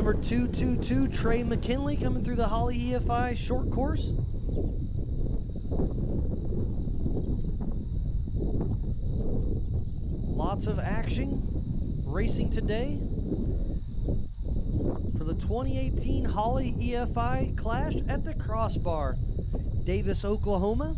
Number 222, Trey McKinley, coming through the Holley EFI short course. Lots of action racing today for the 2018 Holley EFI Clash at the Crossbar, Davis, Oklahoma.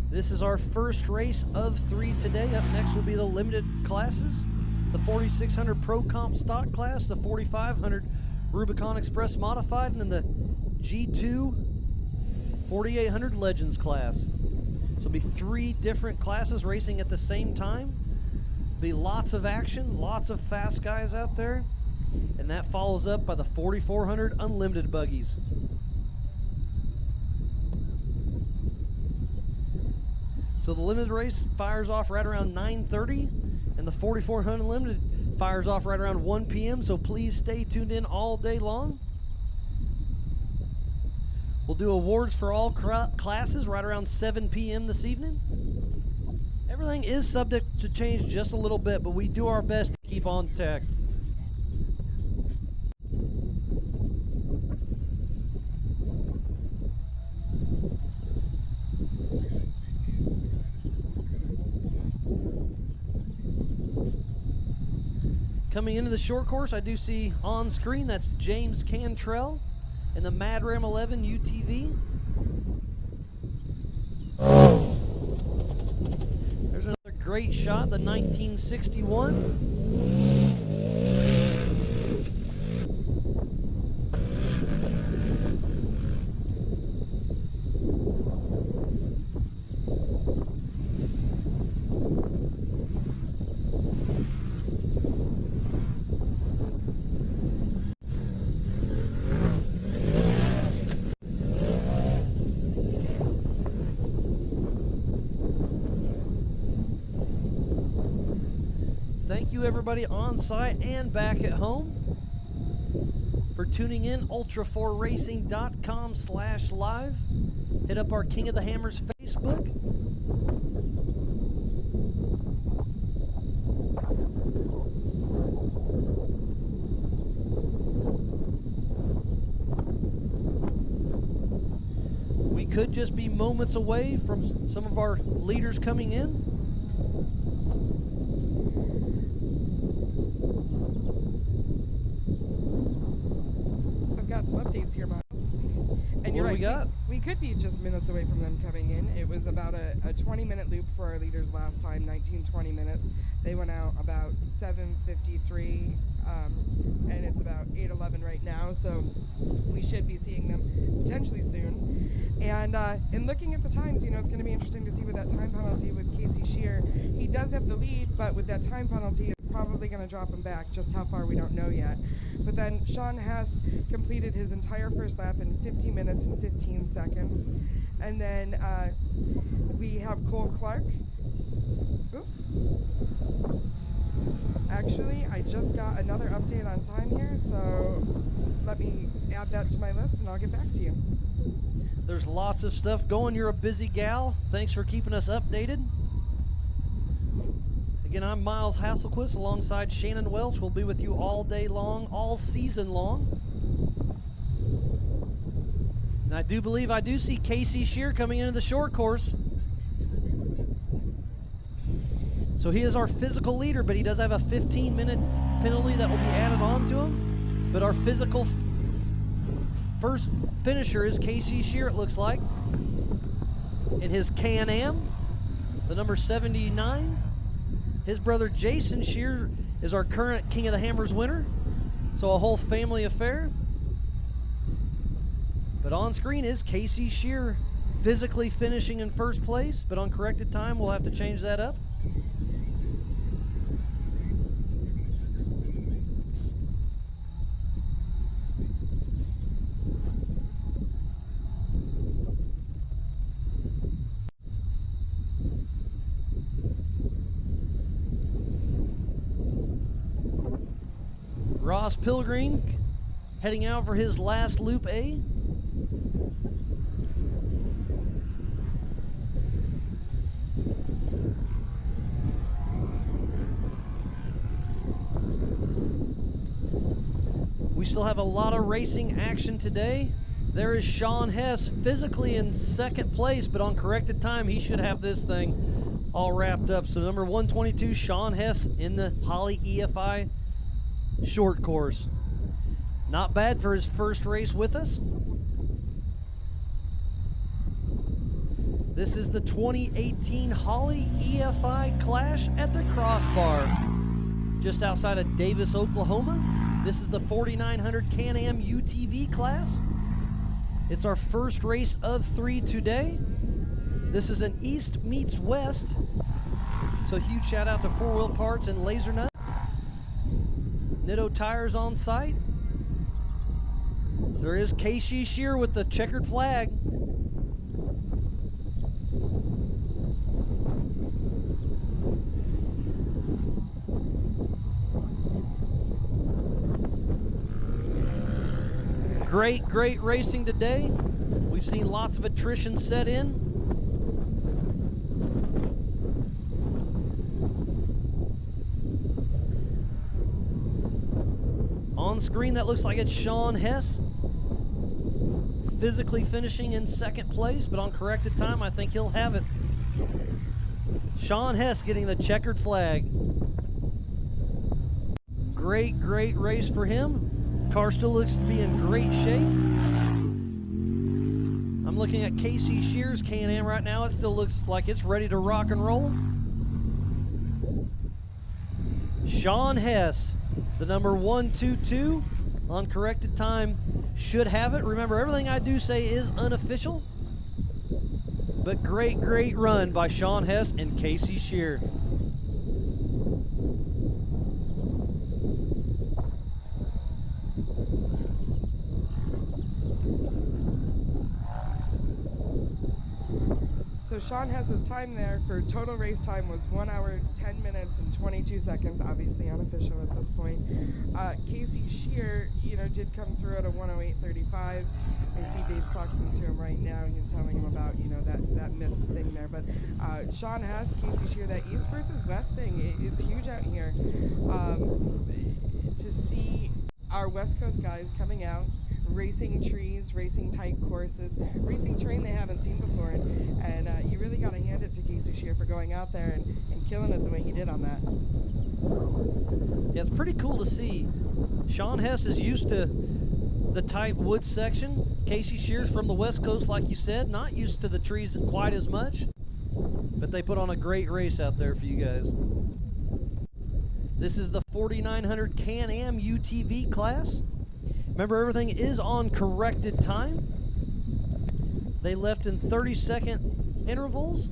This is our first race of 3 today. Up next will be the limited classes, the 4600 Pro Comstock Class, the 4500 Rubicon Express Modified, and then the G2 4800 Legends class. So it'll be 3 different classes racing at the same time. Be lots of action, lots of fast guys out there, and that follows up by the 4400 Unlimited buggies. So the limited race fires off right around 9:30, and the 4400 Unlimited fires off right around 1 p.m. So please stay tuned in all day long. We'll do awards for all classes right around 7 p.m. this evening. Everything is subject to change just a little bit, but we do our best to keep on track. Coming into the short course, I do see on screen, that's James Cantrell in the Mad Ram 11 UTV. There's another great shot, the 1961. Thank you everybody on site and back at home for tuning in. Ultra4racing.com/live. Hit up our King of the Hammers Facebook. We could just be moments away from some of our leaders coming in. Some updates here, Miles. And you're What do right, we got? We could be just minutes away from them coming in. It was about a 20-minute loop for our leaders last time, 19-20 minutes. They went out about 7:53, and it's about 8:11 right now, so we should be seeing them potentially soon. And in looking at the times, you know, it's going to be interesting to see with that time penalty with Casey Shear. He does have the lead, but with that time penalty, it's probably going to drop him back. Just how far, we don't know yet. But then Sean Hess completed his entire first lap in 50 minutes and 15 seconds. And then we have Cole Clark. Oop. Actually, I just got another update on time here, so let me add that to my list and I'll get back to you. There's lots of stuff going. You're a busy gal. Thanks for keeping us updated. Again, I'm Miles Hasselquist alongside Shannon Welch. We'll be with you all day long, all season long. And I do believe I do see Casey Shear coming into the short course. So he is our physical leader, but he does have a 15-minute penalty that will be added on to him. But our physical first finisher is Casey Shear, it looks like, in his Can-Am, the number 79. His brother Jason Shear is our current King of the Hammers winner, so a whole family affair. But on screen is Casey Shear physically finishing in first place, but on corrected time we'll have to change that up. Ross Pilgrim heading out for his last Loop A. We still have a lot of racing action today. There is Sean Hess physically in second place, but on corrected time, he should have this thing all wrapped up. So number 122, Sean Hess in the Holley EFI short course. Not bad for his first race with us. This is the 2018 Holley EFI Clash at the Crossbar, just outside of Davis, Oklahoma. This is the 4900 Can-Am UTV class. It's our first race of 3 today. This is an East meets West, so huge shout out to 4 Wheel Parts and Laser Nut. Nitto Tires on site. So there is Casey Shear with the checkered flag. Great racing today. We've seen lots of attrition set in. On screen, that looks like it's Sean Hess physically finishing in second place, but on corrected time, I think he'll have it. Sean Hess getting the checkered flag. Great race for him. Car still looks to be in great shape. I'm looking at Casey Shear's Can-Am right now. It still looks like it's ready to rock and roll. Sean Hess, the number 122, on corrected time, should have it. Remember, everything I do say is unofficial, but great run by Sean Hess and Casey Shear. So Sean Hess's time there for total race time was 1 hour, 10 minutes, and 22 seconds, obviously unofficial at this point. Casey Shear, did come through at a 1:08:35. I see Dave's talking to him right now. He's telling him about, that missed thing there. But Sean Hess, Casey Shear, that East versus West thing, it's huge out here. To see our West Coast guys coming out, racing trees, racing tight courses, racing terrain they haven't seen before, and you really got to hand it to Casey Shear for going out there and killing it the way he did on that. Yeah, it's pretty cool to see. Sean Hess is used to the tight wood section. Casey Shear's from the West Coast, like you said, not used to the trees quite as much, but they put on a great race out there for you guys. This is the 4900 Can-Am UTV class. Remember, everything is on corrected time. They left in 30-second intervals.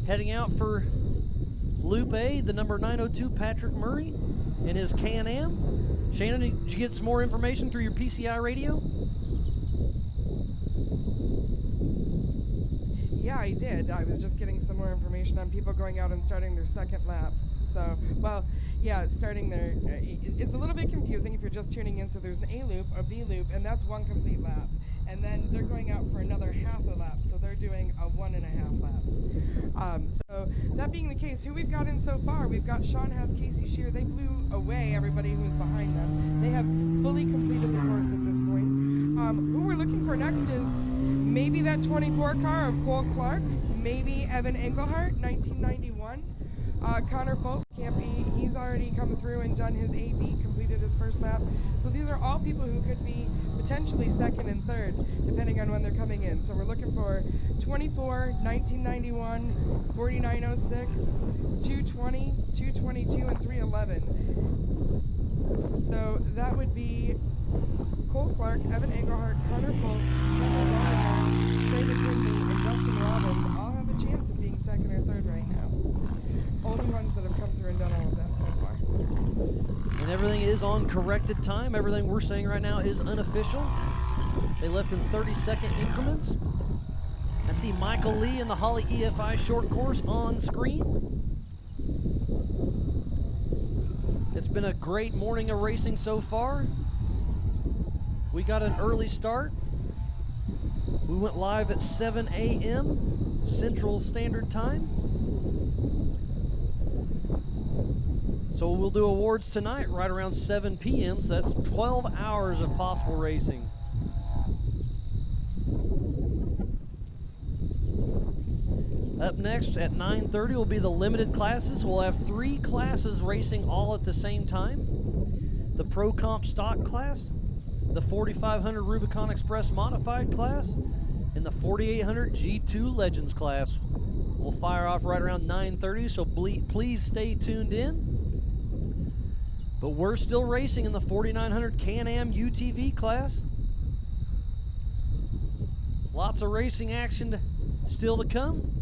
Heading out for Loop A, the number 902, Patrick Murray, in his Can-Am. Shannon, did you get some more information through your PCI radio? Yeah, I did. I was just getting some more information on people going out and starting their second lap. So, well, yeah, starting their, it's a little bit confusing if you're just tuning in. So there's an A loop, a B loop, and that's one complete lap. And then they're going out for another half a lap. So they're doing a 1.5 laps. So that being the case, who we've got in so far, we've got Sean Hess, Casey Shear. They blew away everybody who was behind them. They have fully completed the course at this point. Who we're looking for next is maybe that 24 car of Cole Clark, maybe Evan Engelhart, 1991. Connor Fultz can't be, he's already come through and done his AB, completed his first lap. So these are all people who could be potentially second and third, depending on when they're coming in. So we're looking for 24, 1991, 4906, 220, 222, and 311. So that would be Clark, Evan Engelhart, Connor Foltz, Travis Zollinger, Trey McKinley, and Dustin Robbins all have a chance of being second or third right now. Only ones that have come through and done all of that so far. And everything is on corrected time. Everything we're saying right now is unofficial. They left in 30-second increments. I see Michael Lee in the Holley EFI short course on screen. It's been a great morning of racing so far. We got an early start. We went live at 7 a.m. Central Standard Time. So we'll do awards tonight right around 7 p.m. So that's 12 hours of possible racing. Up next at 9:30 will be the limited classes. We'll have 3 classes racing all at the same time. The Pro Comstock Class, the 4500 Rubicon Express Modified Class, and the 4800 G2 Legends Class. We'll fire off right around 9:30, so please stay tuned in. But we're still racing in the 4900 Can-Am UTV class. Lots of racing action still to come.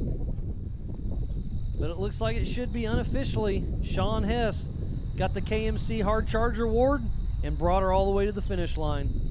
But it looks like it should be unofficially. Sean Hess got the KMC Hard Charger Award and brought her all the way to the finish line.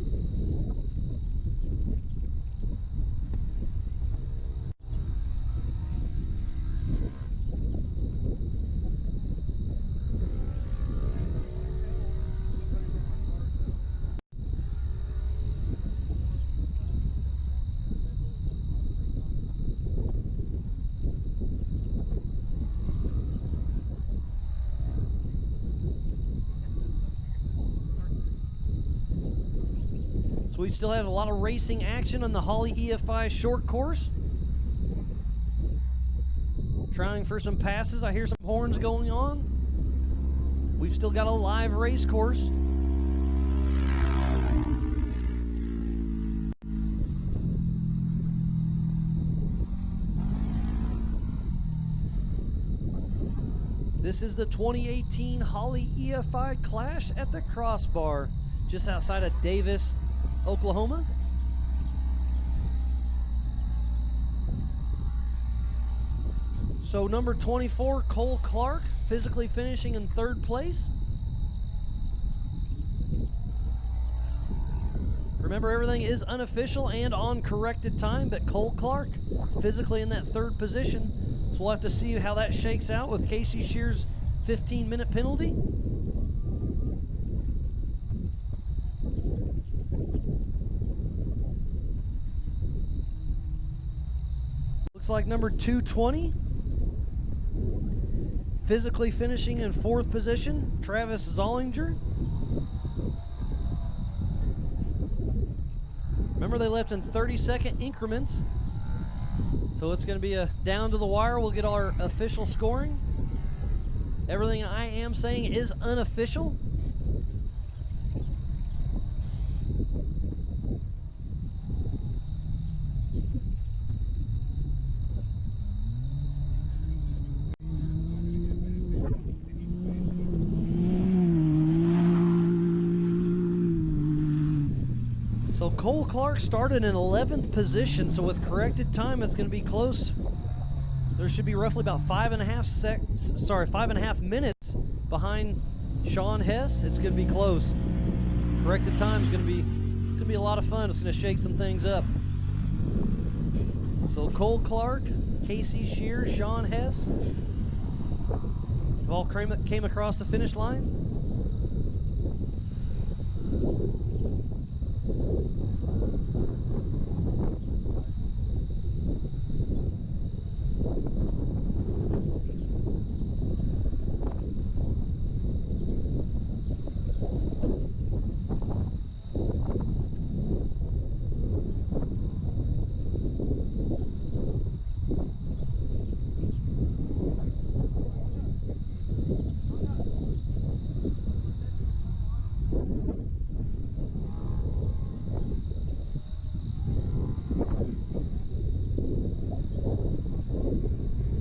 So we still have a lot of racing action on the Holley EFI short course. Trying for some passes. I hear some horns going on. We've still got a live race course. This is the 2018 Holley EFI Clash at the Crossbar, just outside of Davis, Oklahoma. So number 24, Cole Clark, physically finishing in 3rd place. Remember, everything is unofficial and on corrected time, but Cole Clark physically in that 3rd position. So we'll have to see how that shakes out with Casey Shear's 15-minute penalty. Looks like number 220, physically finishing in 4th position, Travis Zollinger. Remember, they left in 30-second increments, so it's going to be a down to the wire. We'll get our official scoring. Everything I am saying is unofficial. So Cole Clark started in 11th position, so with corrected time, it's going to be close. There should be roughly about 5.5 minutes behind Sean Hess. It's going to be close. Corrected time is going to be a lot of fun. It's going to shake some things up. So Cole Clark, Casey Shear, Sean Hess have all came across the finish line.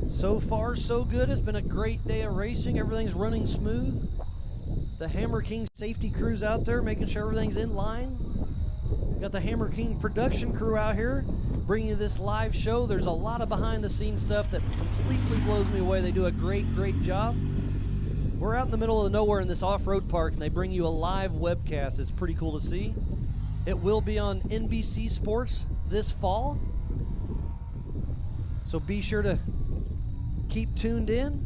So far, so good. It's been a great day of racing. Everything's running smooth. The Hammer King safety crew's out there making sure everything's in line. Got the Hammer King production crew out here bringing you this live show. There's a lot of behind-the-scenes stuff that completely blows me away. They do a great job. We're out in the middle of nowhere in this off-road park, and they bring you a live webcast. It's pretty cool to see. It will be on NBC Sports this fall, so be sure to keep tuned in.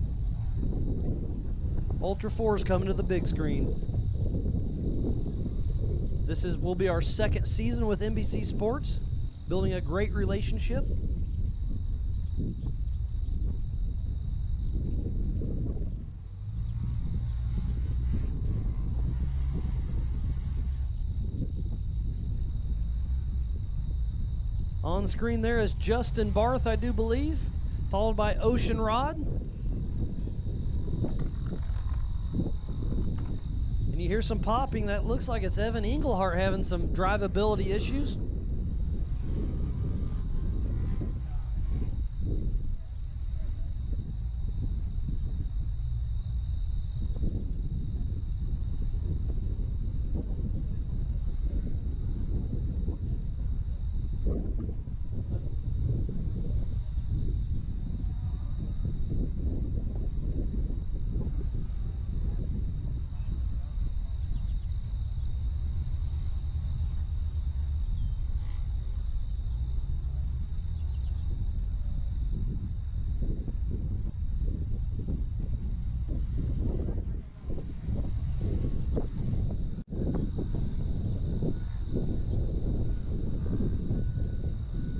Ultra 4 is coming to the big screen. This will be our second season with NBC Sports, building a great relationship. On screen there is Justin Barth, I do believe, followed by Ocean Rod. And you hear some popping. That looks like it's Evan Englehart having some drivability issues.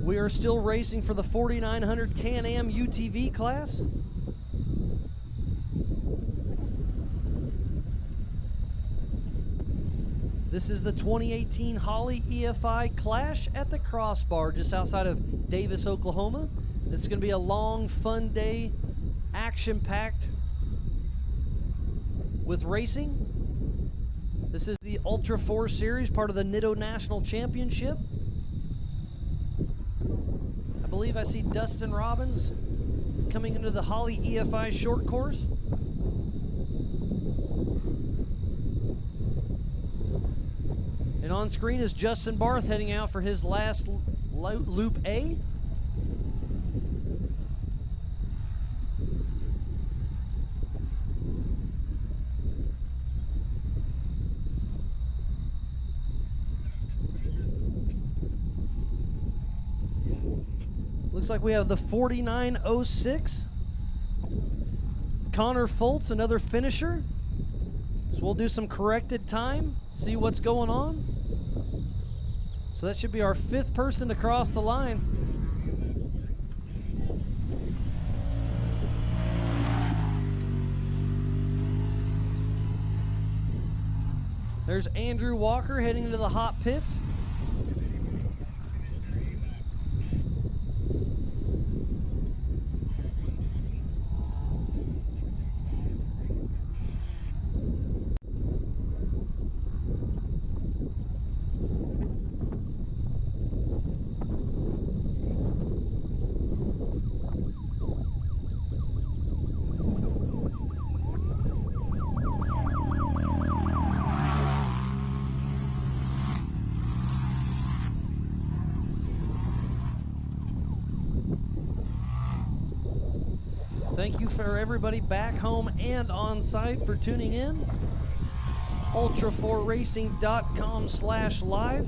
We are still racing for the 4900 Can-Am UTV class. This is the 2018 Holley EFI Clash at the Crossbar just outside of Davis, Oklahoma. It's going to be a long, fun day, action-packed with racing. This is the Ultra 4 Series, part of the NITO National Championship. I believe I see Dustin Robbins coming into the Holley EFI short course. And on screen is Justin Barth heading out for his last Loop A. Looks like we have the 4906. Connor Foltz, another finisher. So we'll do some corrected time, see what's going on. So that should be our fifth person to cross the line. There's Andrew Walker heading into the hot pits. Thank you for everybody back home and on site for tuning in. Ultra4racing.com/live.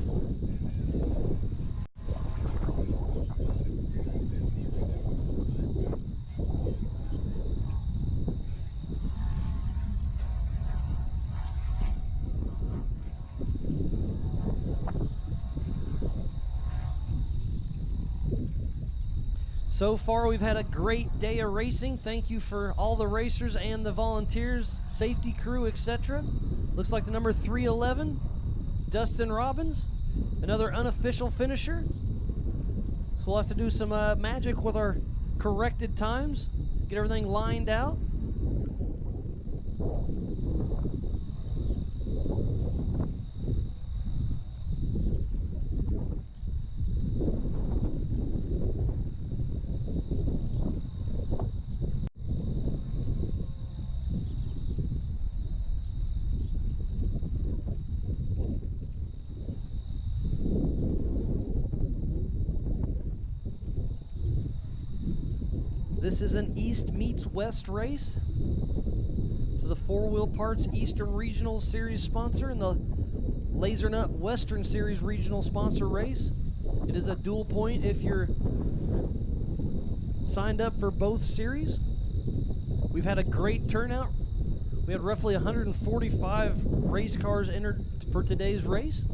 So far, we've had a great day of racing. Thank you for all the racers and the volunteers, safety crew, etc. Looks like the number 311, Dustin Robbins, another unofficial finisher. So we'll have to do some magic with our corrected times, get everything lined out. This is an East meets West race. So the 4-Wheel Parts Eastern Regional Series sponsor and the Laser Nut Western Series Regional sponsor race. It is a dual point if you're signed up for both series. We've had a great turnout. We had roughly 145 race cars entered for today's race.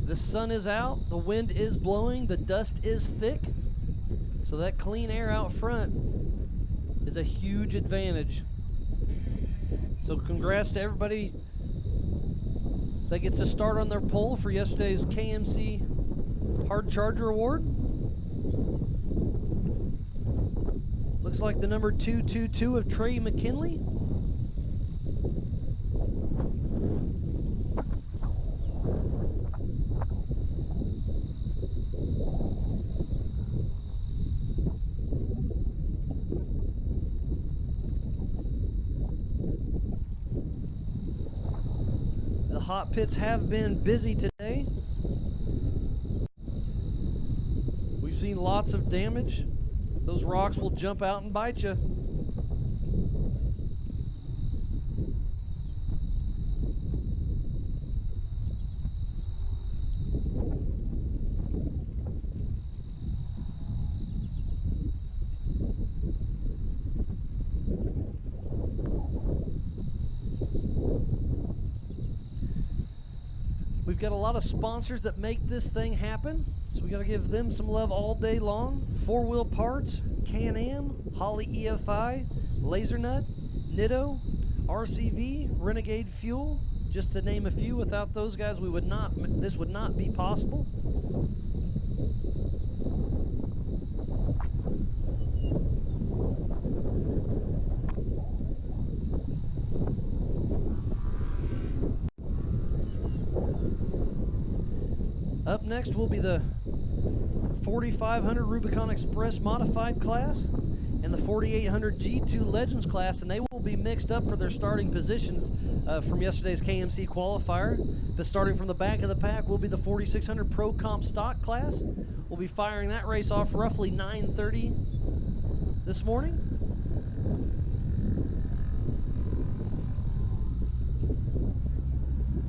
The sun is out, the wind is blowing, the dust is thick. So that clean air out front is a huge advantage. So congrats to everybody that gets a start on their pole for yesterday's KMC Hard Charger Award. Looks like the number 222 of Trey McKinley. The hot pits have been busy today. We've seen lots of damage. Those rocks will jump out and bite you. We've got a lot of sponsors that make this thing happen, so we got to give them some love all day long. 4-Wheel Parts, Can-Am, Holley EFI, Laser Nut, Nitto, RCV, Renegade Fuel, just to name a few. Without those guys, this would not be possible. Up next will be the 4500 Rubicon Express Modified class and the 4800 G2 Legends class, and they will be mixed up for their starting positions from yesterday's KMC qualifier. But starting from the back of the pack will be the 4600 Pro Comstock Class. We'll be firing that race off roughly 9:30 this morning.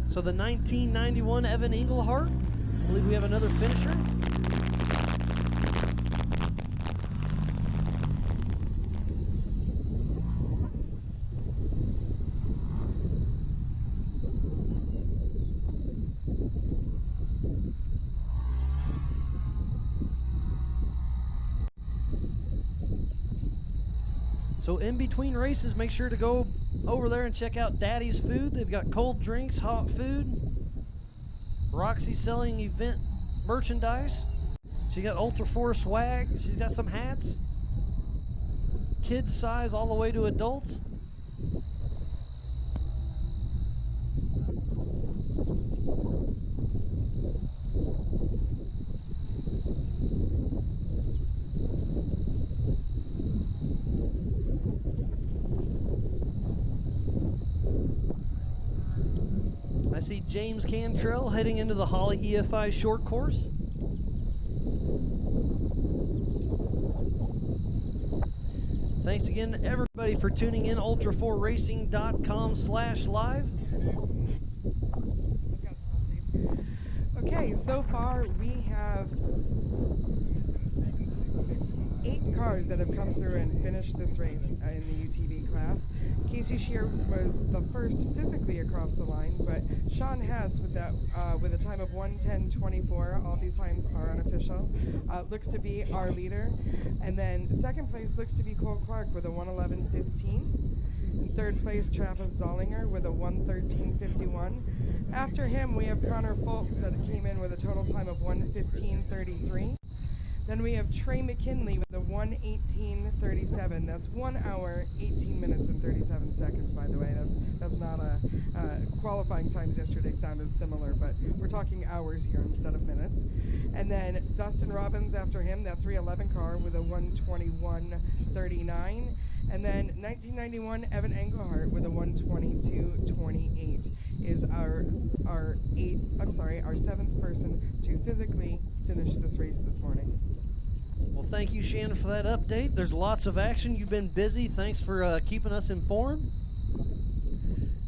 So the 1991 Evan Engelhart, I believe we have another finisher. So in between races, make sure to go over there and check out Daddy's Food. They've got cold drinks, hot food. Roxy selling event merchandise. She got Ultra 4 swag. She's got some hats. Kids size all the way to adults. I see James Cantrell heading into the Holley EFI short course. Thanks again to everybody for tuning in. Ultra4racing.com/live. Okay, so far we have 8 cars that have come through and finished this race in the UTV class. Casey Shear was the first physically across the line, but Sean Hess with a time of 1:10:24. All these times are unofficial. Looks to be our leader, and then second place looks to be Cole Clark with a 1:11:15. In third place, Travis Zollinger with a 1:13:51. After him, we have Connor Fultz that came in with a total time of 1:15:33. Then we have Trey McKinley with a 1:18:37. That's 1 hour, 18 minutes, and 37 seconds, by the way. That's not qualifying times yesterday sounded similar, but we're talking hours here instead of minutes. And then Dustin Robbins after him, that 311 car with a 1:21:39. And then 1991, Evan Engelhart with a 122.28 is our seventh person to physically finish this race this morning. Well, thank you, Shannon, for that update. There's lots of action. You've been busy. Thanks for keeping us informed.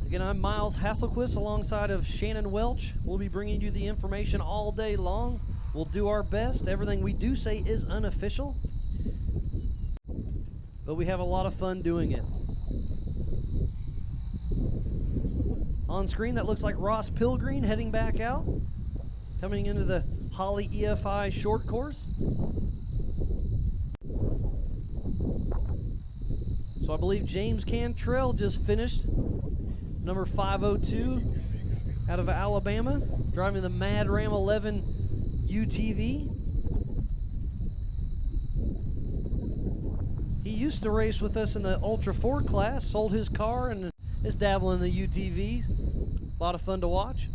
Again, I'm Miles Hasselquist alongside of Shannon Welch. We'll be bringing you the information all day long. We'll do our best. Everything we do say is unofficial, but we have a lot of fun doing it. On screen, that looks like Ross Pilgreen heading back out, coming into the Holley EFI short course. So I believe James Cantrell just finished, number 502 out of Alabama, driving the Mad Ram 11 UTV. He used to race with us in the Ultra 4 class, sold his car and is dabbling in the UTVs. A lot of fun to watch.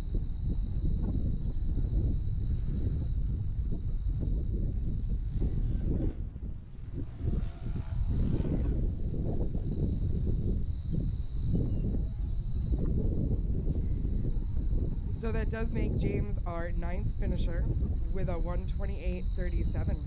So that does make James our ninth finisher with a 128.37.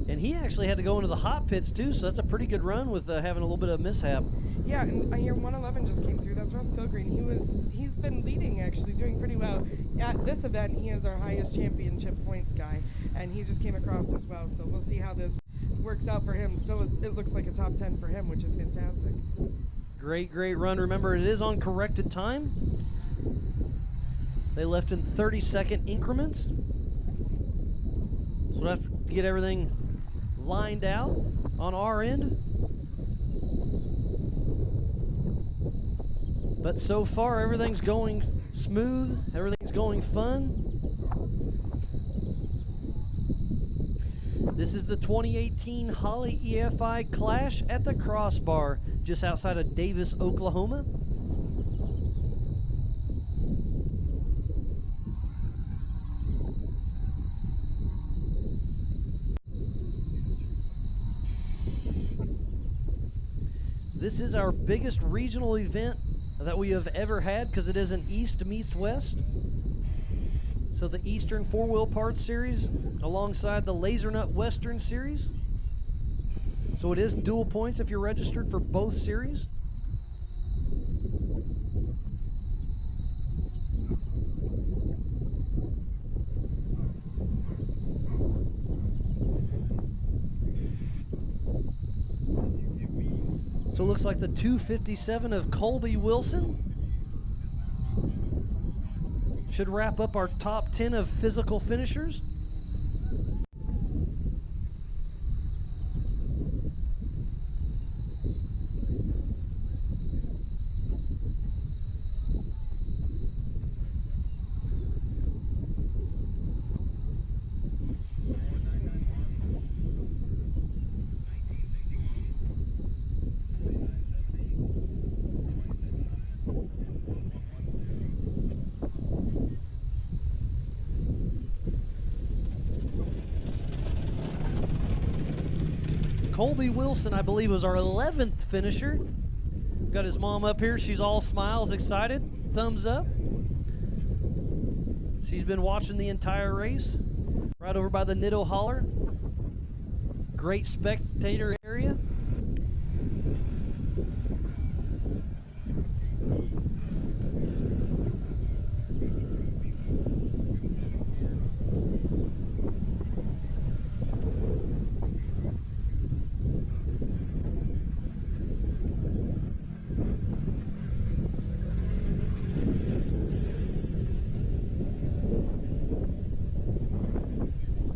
And he actually had to go into the hot pits too, so that's a pretty good run with having a little bit of mishap. Yeah, and your 111 just came through. That's Ross Pilgreen. He's been leading, actually, doing pretty well. At this event, he is our highest championship points guy, and he just came across as well. So we'll see how this works out for him. Still, it looks like a top 10 for him, which is fantastic. Great run. Remember, it is on corrected time. They left in 30-second increments. So we'll have to get everything lined out on our end. But so far, everything's going smooth. Everything's going fun. This is the 2018 Holley EFI Clash at the Crossbar, just outside of Davis, Oklahoma. This is our biggest regional event that we have ever had because it is an East meets West. So the Eastern 4-Wheel Parts Series alongside the Laser Nut Western Series. So it is dual points if you're registered for both series. So it looks like the 257 of Colby Wilson should wrap up our top 10 of physical finishers. Colby Wilson, I believe, was our 11th finisher. Got his mom up here. She's all smiles, excited, thumbs up. She's been watching the entire race right over by the Nitto Holler. Great spectator area.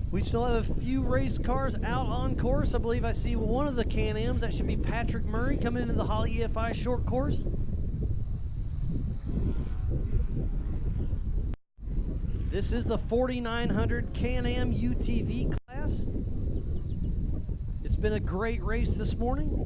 We still have a few race cars out on course. I believe I see one of the Can-Ams. That should be Patrick Murray coming into the Holley EFI short course. This is the 4900 Can-Am UTV class. It's been a great race this morning.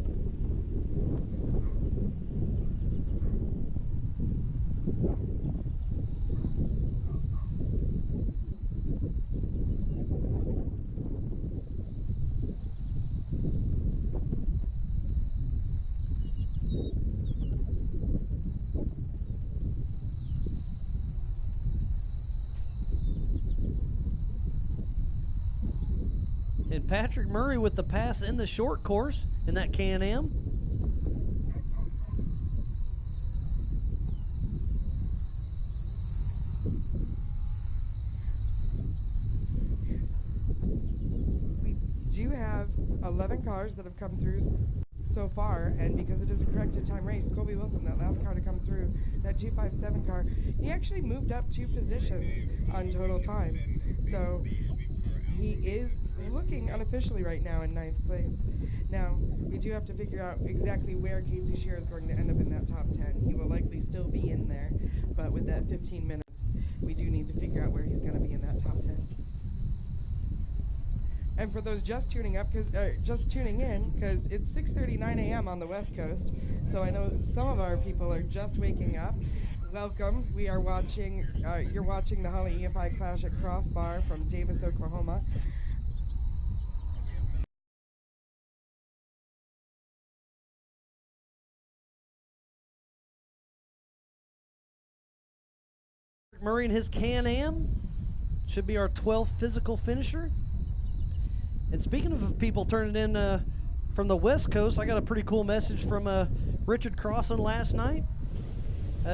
And Patrick Murray with the pass in the short course in that Can-Am. We do have 11 cars that have come through so far, and because it is a corrected time race, Colby Wilson, that last car to come through, that 257 car, he actually moved up 2 positions on total time. So he is looking unofficially right now in 9th place. Now, we do have to figure out exactly where Casey Shearer is going to end up in that top 10. He will likely still be in there, but with that 15 minutes, we do need to figure out where he's going to be in that top 10. And for those just tuning up, just tuning in, because it's 6:39 a.m. on the West Coast, so I know some of our people are just waking up. Welcome. We are watching. You're watching the Holley EFI Clash at Crossbar from Davis, Oklahoma. Murray and his Can-Am should be our 12th physical finisher. And speaking of people turning in from the West Coast, I got a pretty cool message from Richard Crossan last night.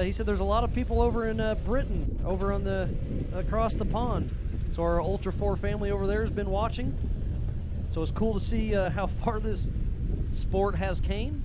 He said there's a lot of people over in Britain, over on the across the pond. So our Ultra 4 family over there has been watching. So it's cool to see how far this sport has came.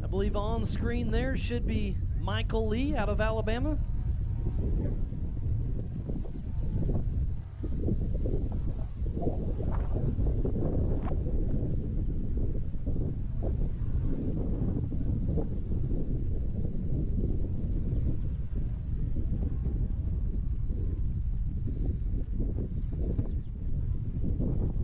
I believe on screen there should be Michael Lee out of Alabama.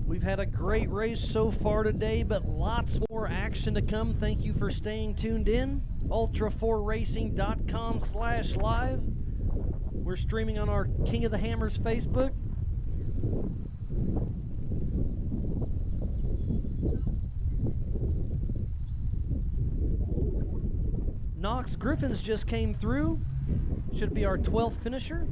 We've had a great race so far today, but lots more action to come. Thank you for staying tuned in. Ultra4racing.com/live. We're streaming on our King of the Hammers Facebook. Knox Griffins just came through. Should be our 12th finisher.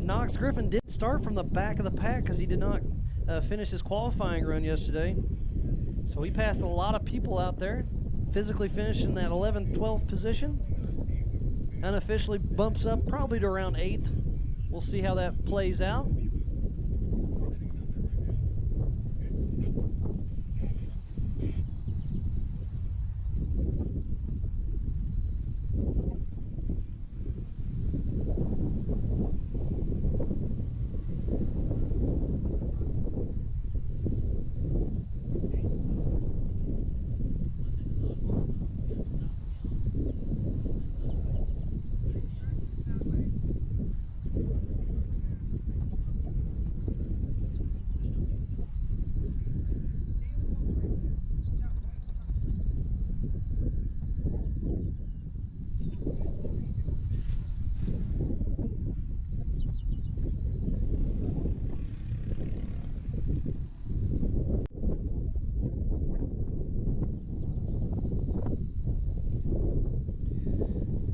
Knox Griffin did start from the back of the pack because he did not finish his qualifying run yesterday. So he passed a lot of people out there, physically finished in that 11th, 12th position. Unofficially bumps up probably to around 8th. We'll see how that plays out.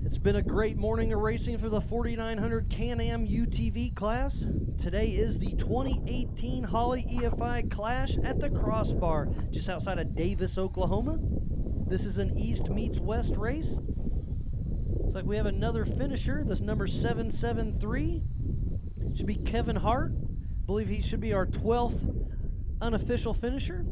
It's been a great morning of racing for the 4900 Can-Am UTV class. Today is the 2018 Holley EFI Clash at the Crossbar, just outside of Davis, Oklahoma. This is an East meets West race. Looks like we have another finisher. This number 773 should be Kevin Hart. I believe he should be our 12th unofficial finisher.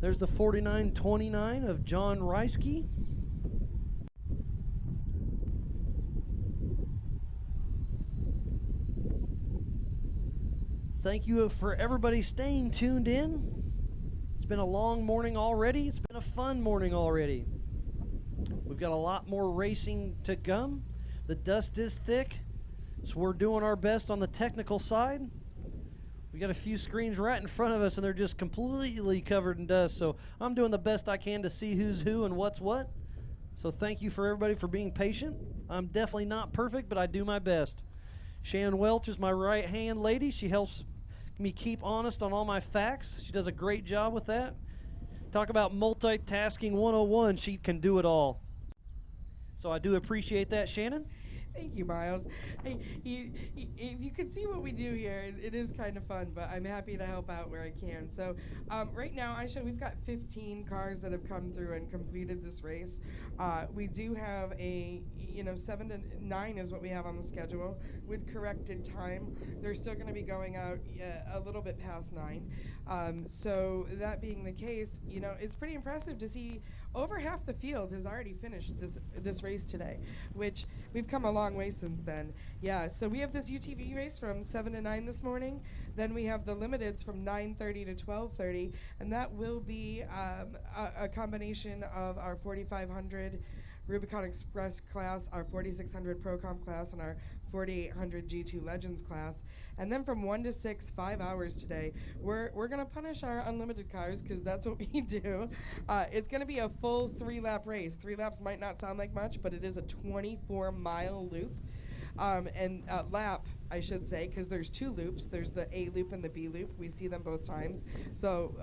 There's the 49.29 of John Reisky. Thank you for everybody staying tuned in. It's been a long morning already. It's been a fun morning already. We've got a lot more racing to come. The dust is thick, so we're doing our best on the technical side. We got a few screens right in front of us, and they're just completely covered in dust, so I'm doing the best I can to see who's who and what's what. So thank you for everybody for being patient. I'm definitely not perfect, but I do my best. Shannon Welch is my right-hand lady. She helps me keep honest on all my facts. She does a great job with that. Talk about multitasking 101. She can do it all. So I do appreciate that, Shannon. Thank you, Miles. Hey, if you can see what we do here, it is kind of fun, but I'm happy to help out where I can. So right now, Aisha, we've got 15 cars that have come through and completed this race. We do have 7 to 9 is what we have on the schedule with corrected time. They're still going to be going out a little bit past 9. So that being the case, it's pretty impressive to see over half the field has already finished this race today, which we've come a long way since then. Yeah, so we have this UTV race from 7 to 9 this morning. Then we have the limiteds from 9:30 to 12:30, and that will be a combination of our 4500 Rubicon Express class, our 4600 Pro Comp class, and our 4800 G2 Legends class. And then from 1 to 6, 5 hours today, we're going to punish our unlimited cars because that's what we do. It's going to be a full 3-lap race. 3 laps might not sound like much, but it is a 24-mile loop. Lap, I should say, because there's 2 loops. There's the A loop and the B loop. We see them both times. So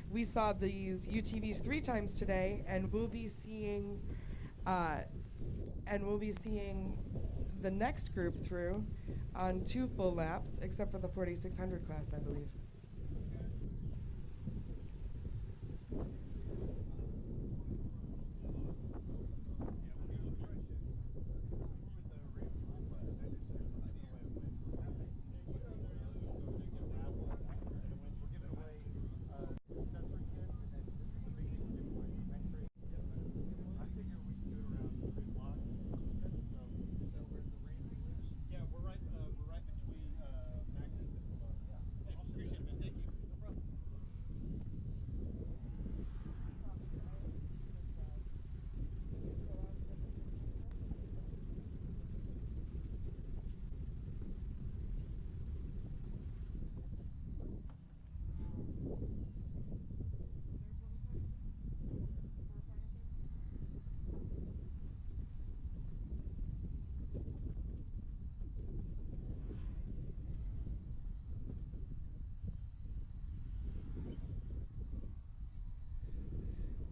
we saw these UTVs 3 times today, and we'll be seeing the next group through on 2 full laps, except for the 4600 class, I believe.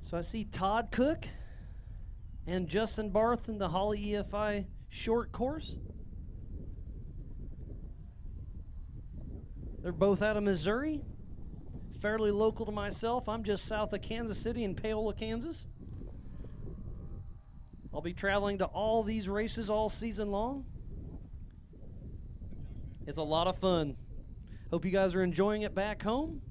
So I see Todd Cook and Justin Barth in the Holley EFI short course. They're both out of Missouri, fairly local to myself. I'm just south of Kansas City in Paola, Kansas. I'll be traveling to all these races all season long. It's a lot of fun. Hope you guys are enjoying it back home.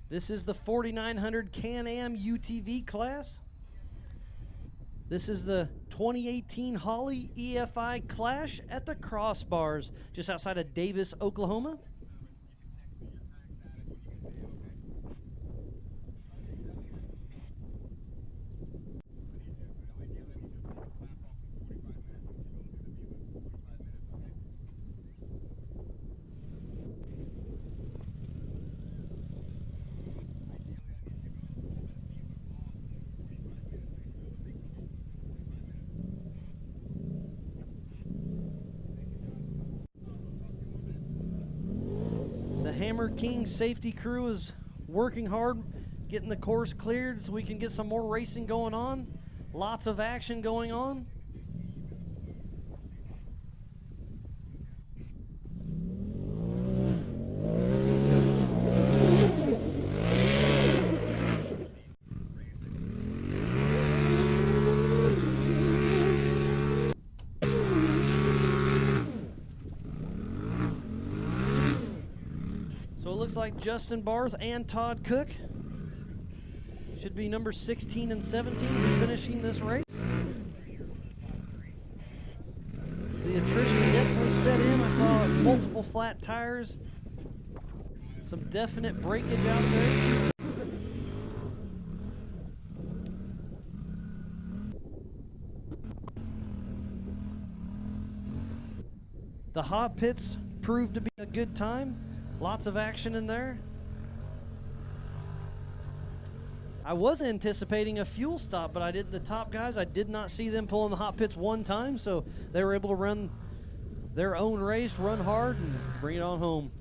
This is the 4900 Can-Am UTV class. This is the 2018 Holley EFI Clash at the Crossbars, just outside of Davis, Oklahoma. Hammer King safety crew is working hard, getting the course cleared so we can get some more racing going on. Lots of action going on. looks like Justin Barth and Todd Cook should be number 16 and 17 for finishing this race. So the attrition definitely set in. I saw multiple flat tires, some definite breakage out there. The hot pits proved to be a good time. Lots of action in there. I was anticipating a fuel stop, but the top guys, I did not see them pulling the hot pits one time, so they were able to run their own race, run hard, and bring it on home.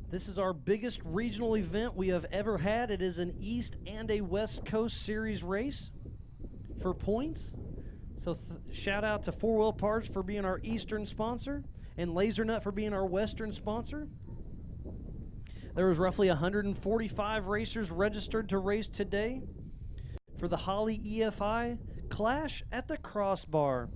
This is our biggest regional event we have ever had. It is an East and a West Coast Series race for points. So shout out to 4 Wheel Parts for being our Eastern sponsor and Laser Nut for being our Western sponsor. There was roughly 145 racers registered to race today for the Holley EFI Clash at the Crossbar.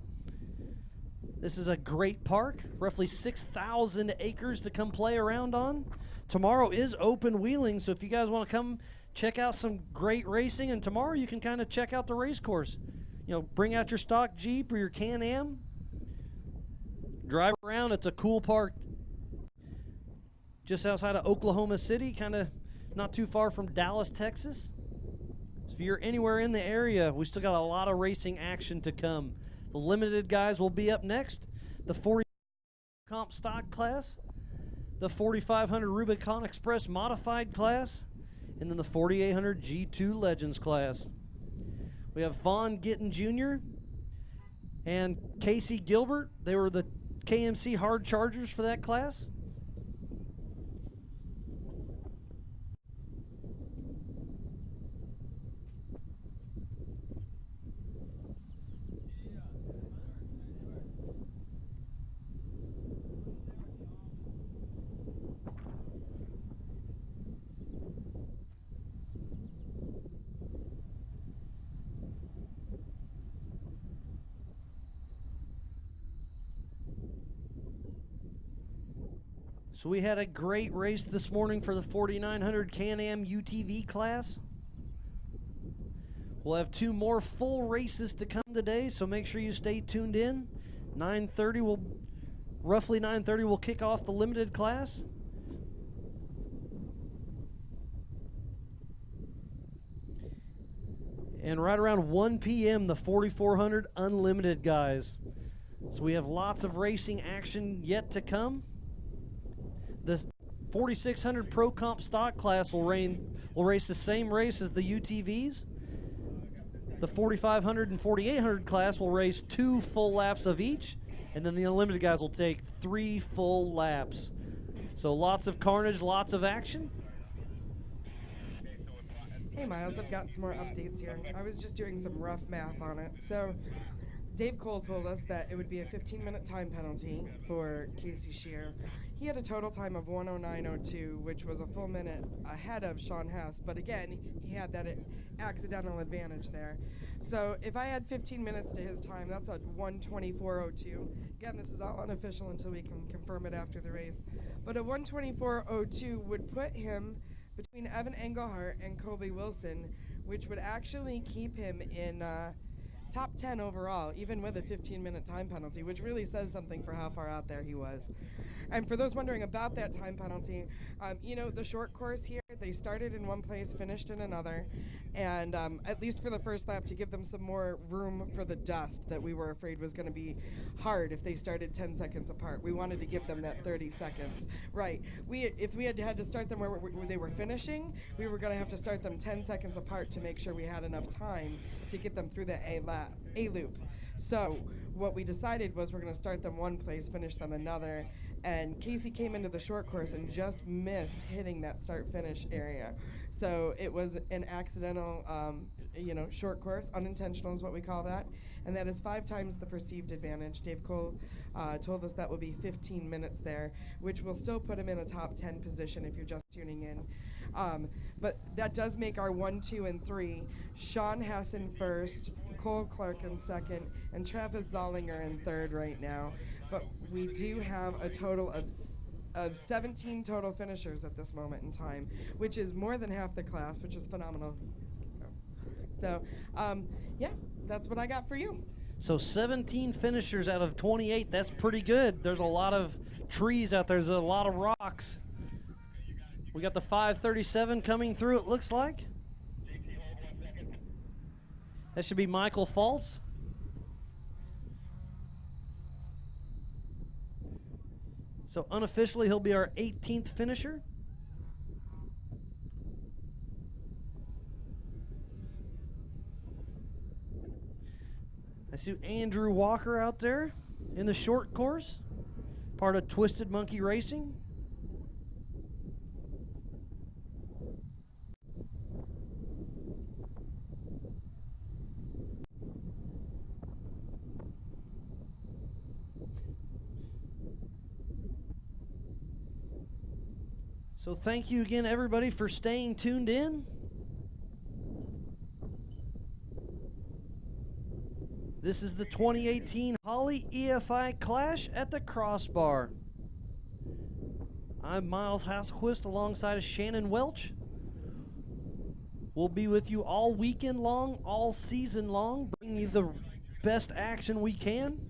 This is a great park, roughly 6,000 acres to come play around on. Tomorrow is open wheeling, so if you guys want to come check out some great racing, and tomorrow you can kind of check out the race course. You know, bring out your stock Jeep or your Can-Am, drive around. It's a cool park just outside of Oklahoma City, kind of not too far from Dallas, Texas. So if you're anywhere in the area, we still got a lot of racing action to come. The limited guys will be up next. The 40 Comstock Class, the 4500 Rubicon Express Modified Class, and then the 4800 G2 Legends Class. We have Vaughn Gittin Jr. and Casey Gilbert. They were the KMC Hard Chargers for that class. So we had a great race this morning for the 4900 Can-Am UTV class. We'll have 2 more full races to come today, so make sure you stay tuned in. Roughly 9:30 we'll kick off the limited class. And right around 1 p.m. the 4400 Unlimited guys. So we have lots of racing action yet to come. The 4600 Pro Comstock Class will race the same race as the UTVs. The 4500 and 4800 class will race 2 full laps of each, and then the Unlimited guys will take 3 full laps. So lots of carnage, lots of action. Hey Miles, I've got some more updates here. I was just doing some rough math on it. So Dave Cole told us that it would be a 15-minute time penalty for Casey Shear. He had a total time of 109.02, which was a full minute ahead of Sean Hess. But again, he had that accidental advantage there. So if I add 15 minutes to his time, that's a 124.02. Again, this is all unofficial until we can confirm it after the race. But a 124.02 would put him between Evan Engelhart and Colby Wilson, which would actually keep him in top 10 overall, even with a 15-minute time penalty, which really says something for how far out there he was. And for those wondering about that time penalty, the short course here, they started in one place, finished in another, and at least for the first lap, to give them some more room for the dust that we were afraid was going to be hard if they started 10 seconds apart. We wanted to give them that 30 seconds. Right. If we had to start them where they were finishing, we were going to have to start them 10 seconds apart to make sure we had enough time to get them through the A loop. So what we decided was we're going to start them one place, finish them another, and Casey came into the short course and just missed hitting that start-finish area. So it was an accidental, short course. Unintentional is what we call that. And that is 5 times the perceived advantage. Dave Cole told us that will be 15 minutes there, which will still put him in a top 10 position if you're just tuning in. But that does make our 1, 2, and 3. Sean Hess in first, Cole Clark in second, and Travis Zollinger in third right now. But we do have a total of 17 total finishers at this moment in time, which is more than half the class, which is phenomenal. So, that's what I got for you. So 17 finishers out of 28, that's pretty good. There's a lot of trees out there. There's a lot of rocks. We got the 537 coming through, it looks like. That should be Michael Faltz. So unofficially, he'll be our 18th finisher. I see Andrew Walker out there in the short course, part of Twisted Monkey Racing. So thank you again, everybody, for staying tuned in. This is the 2018 Holley EFI Clash at the Crossbar. I'm Miles Hasselquist alongside of Shannon Welch. We'll be with you all weekend long, all season long, bringing you the best action we can.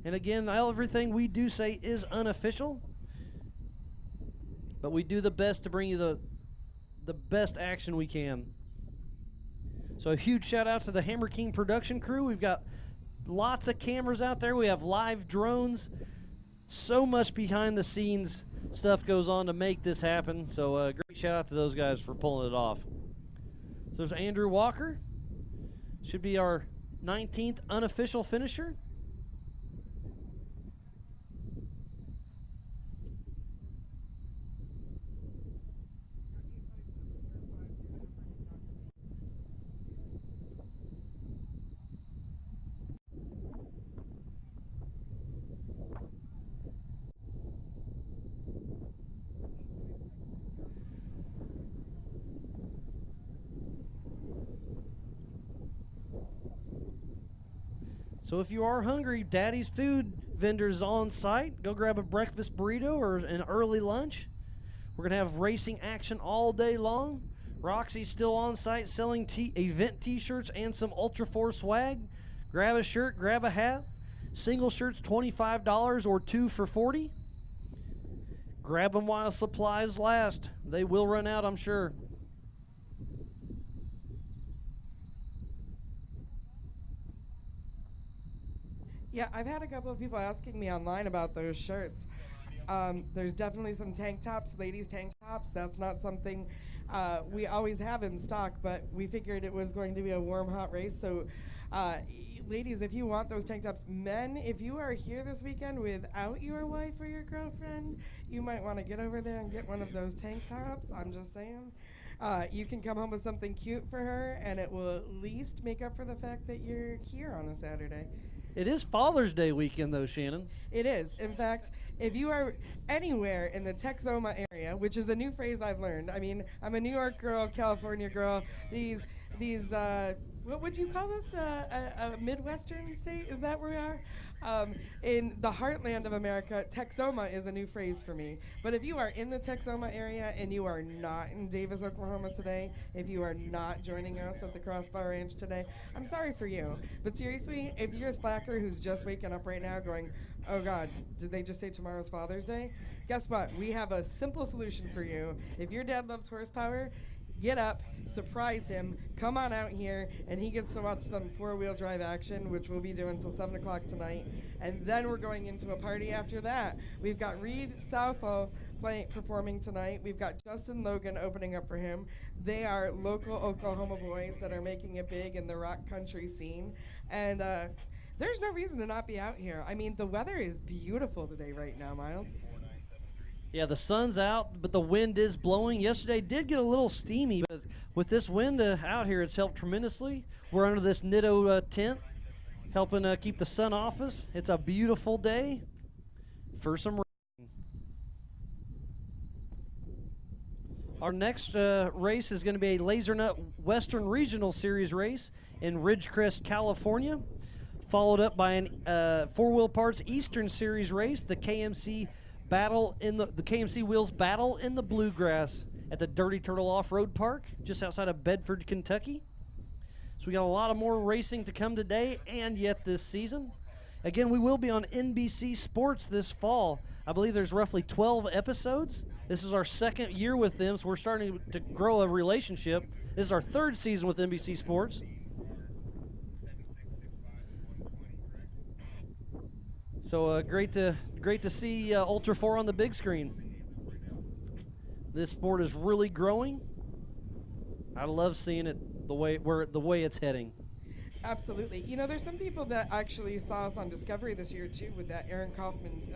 And again, everything we do say is unofficial. But we do the best to bring you the best action we can. So a huge shout out to the Hammer King production crew. We've got lots of cameras out there. We have live drones. So much behind the scenes stuff goes on to make this happen. So great shout out to those guys for pulling it off. So there's Andrew Walker. Should be our 19th unofficial finisher. So if you are hungry, Daddy's Food vendors on site. Go grab a breakfast burrito or an early lunch. We're going to have racing action all day long. Roxy's still on site selling event t-shirts and some Ultra 4 swag. Grab a shirt, grab a hat. Single shirts $25 or 2 for $40. Grab them while supplies last. They will run out, I'm sure. Yeah, I've had a couple of people asking me online about those shirts. There's definitely some tank tops, ladies tank tops. That's not something we always have in stock, but we figured it was going to be a warm, hot race. So ladies, if you want those tank tops, men, if you are here this weekend without your wife or your girlfriend, you might want to get over there and get one of those tank tops. I'm just saying. You can come home with something cute for her, and it will at least make up for the fact that you're here on a Saturday. It is Father's Day weekend, though, Shannon. It is. In fact, if you are anywhere in the Texoma area, which is a new phrase I've learned. I mean, I'm a New York girl, California girl. These what would you call this? A Midwestern state? Is that where we are? In the heartland of America, Texoma is a new phrase for me. But if you are in the Texoma area and you are not in Davis, Oklahoma today, if you are not joining us at the Crossbar Ranch today, I'm sorry for you. But seriously, if you're a slacker who's just waking up right now going, oh God, did they just say tomorrow's Father's Day? Guess what? We have a simple solution for you. If your dad loves horsepower, get up, surprise him, come on out here, and he gets to watch some four-wheel drive action, which we'll be doing till 7 o'clock tonight. And then we're going into a party after that. We've got Reed Southall performing tonight. We've got Justin Logan opening up for him. They are local Oklahoma boys that are making it big in the rock country scene. And there's no reason to not be out here. I mean, the weather is beautiful today right now, Miles. Yeah, the sun's out, but the wind is blowing. Yesterday did get a little steamy, but with this wind out here, it's helped tremendously. We're under this Nitto tent, helping keep the sun off us. It's a beautiful day for some rain. Our next race is going to be a Laser Nut Western Regional Series race in Ridgecrest, California, followed up by an four-wheel parts Eastern Series race, the KMC KMC Wheels Battle in the Bluegrass at the Dirty Turtle Off-Road Park just outside of Bedford, Kentucky. So we got a lot of more racing to come today and yet this season. Again, we will be on NBC Sports this fall. I believe there's roughly 12 episodes. This is our second year with them, so we're starting to grow a relationship. This is our third season with NBC Sports. So great to see Ultra 4 on the big screen. This sport is really growing. I love seeing it the way it's heading. Absolutely. You know, there's some people that actually saw us on Discovery this year too, with that Aaron Kaufman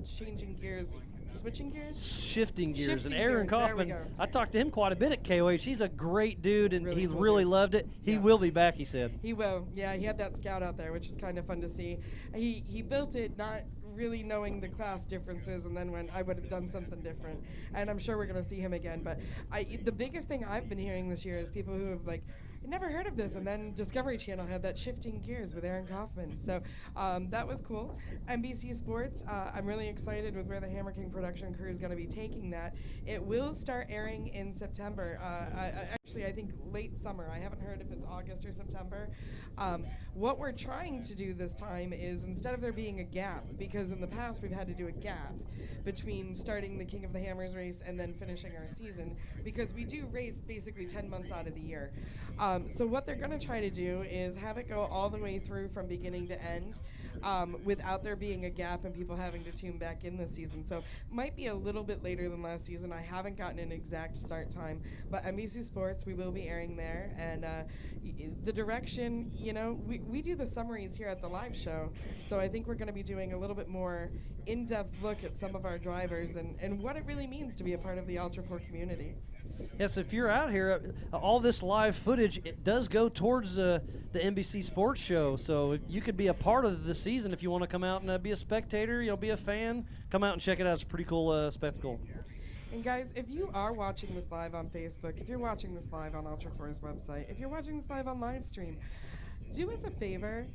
changing gears, switching gears, shifting gears. Shifting And Aaron gears, there we Kaufman, go. I talked to him quite a bit at KOH. He's a great dude, and Really he cool really dude. loved it. He Yeah. will be back, he said. He will. Yeah, he had that Scout out there, which is kind of fun to see. He built it not really knowing the class differences, and then when I would have done something different. And I'm sure we're going to see him again. But the biggest thing I've been hearing this year is people who have like, never heard of this, and then Discovery Channel had that shifting gears with Aaron Kaufman. So that was cool. NBC Sports, I'm really excited with where the Hammer King production crew is going to be taking that. It will start airing in September. Actually, I think late summer. I haven't heard if it's August or September. What we're trying to do this time is, instead of there being a gap, because in the past we've had to do a gap between starting the King of the Hammers race and then finishing our season, because we do race basically 10 months out of the year. So what they're going to try to do is have it go all the way through from beginning to end without there being a gap and people having to tune back in this season. So might be a little bit later than last season. I haven't gotten an exact start time, but NBC Sports, we will be airing there. And the direction, you know, we do the summaries here at the live show. So I think we're going to be doing a little bit more in-depth look at some of our drivers and what it really means to be a part of the Ultra 4 community. Yes, if you're out here, all this live footage, it does go towards the NBC Sports show. So if you could be a part of the season if you want to come out and be a spectator, be a fan, come out and check it out. It's a pretty cool spectacle. And guys, if you are watching this live on Facebook, if you're watching this live on Ultra 4's website, if you're watching this live on live stream, do us a favor.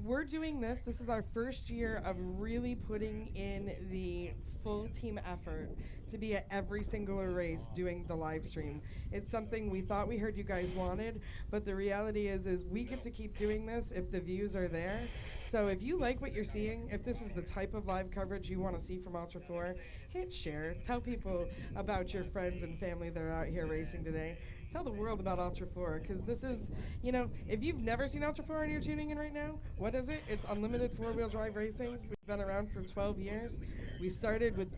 We're doing this. This is our first year of really putting in the full team effort to be at every single race doing the live stream. It's something we thought we heard you guys wanted, but the reality is we get to keep doing this if the views are there. So if you like what you're seeing, if this is the type of live coverage you want to see from Ultra 4, hit share. Tell people about your friends and family that are out here racing today. Tell the world about Ultra 4, because this is, if you've never seen Ultra 4 and you're tuning in right now, what is it? It's unlimited four-wheel drive racing. We've been around for 12 years. We started with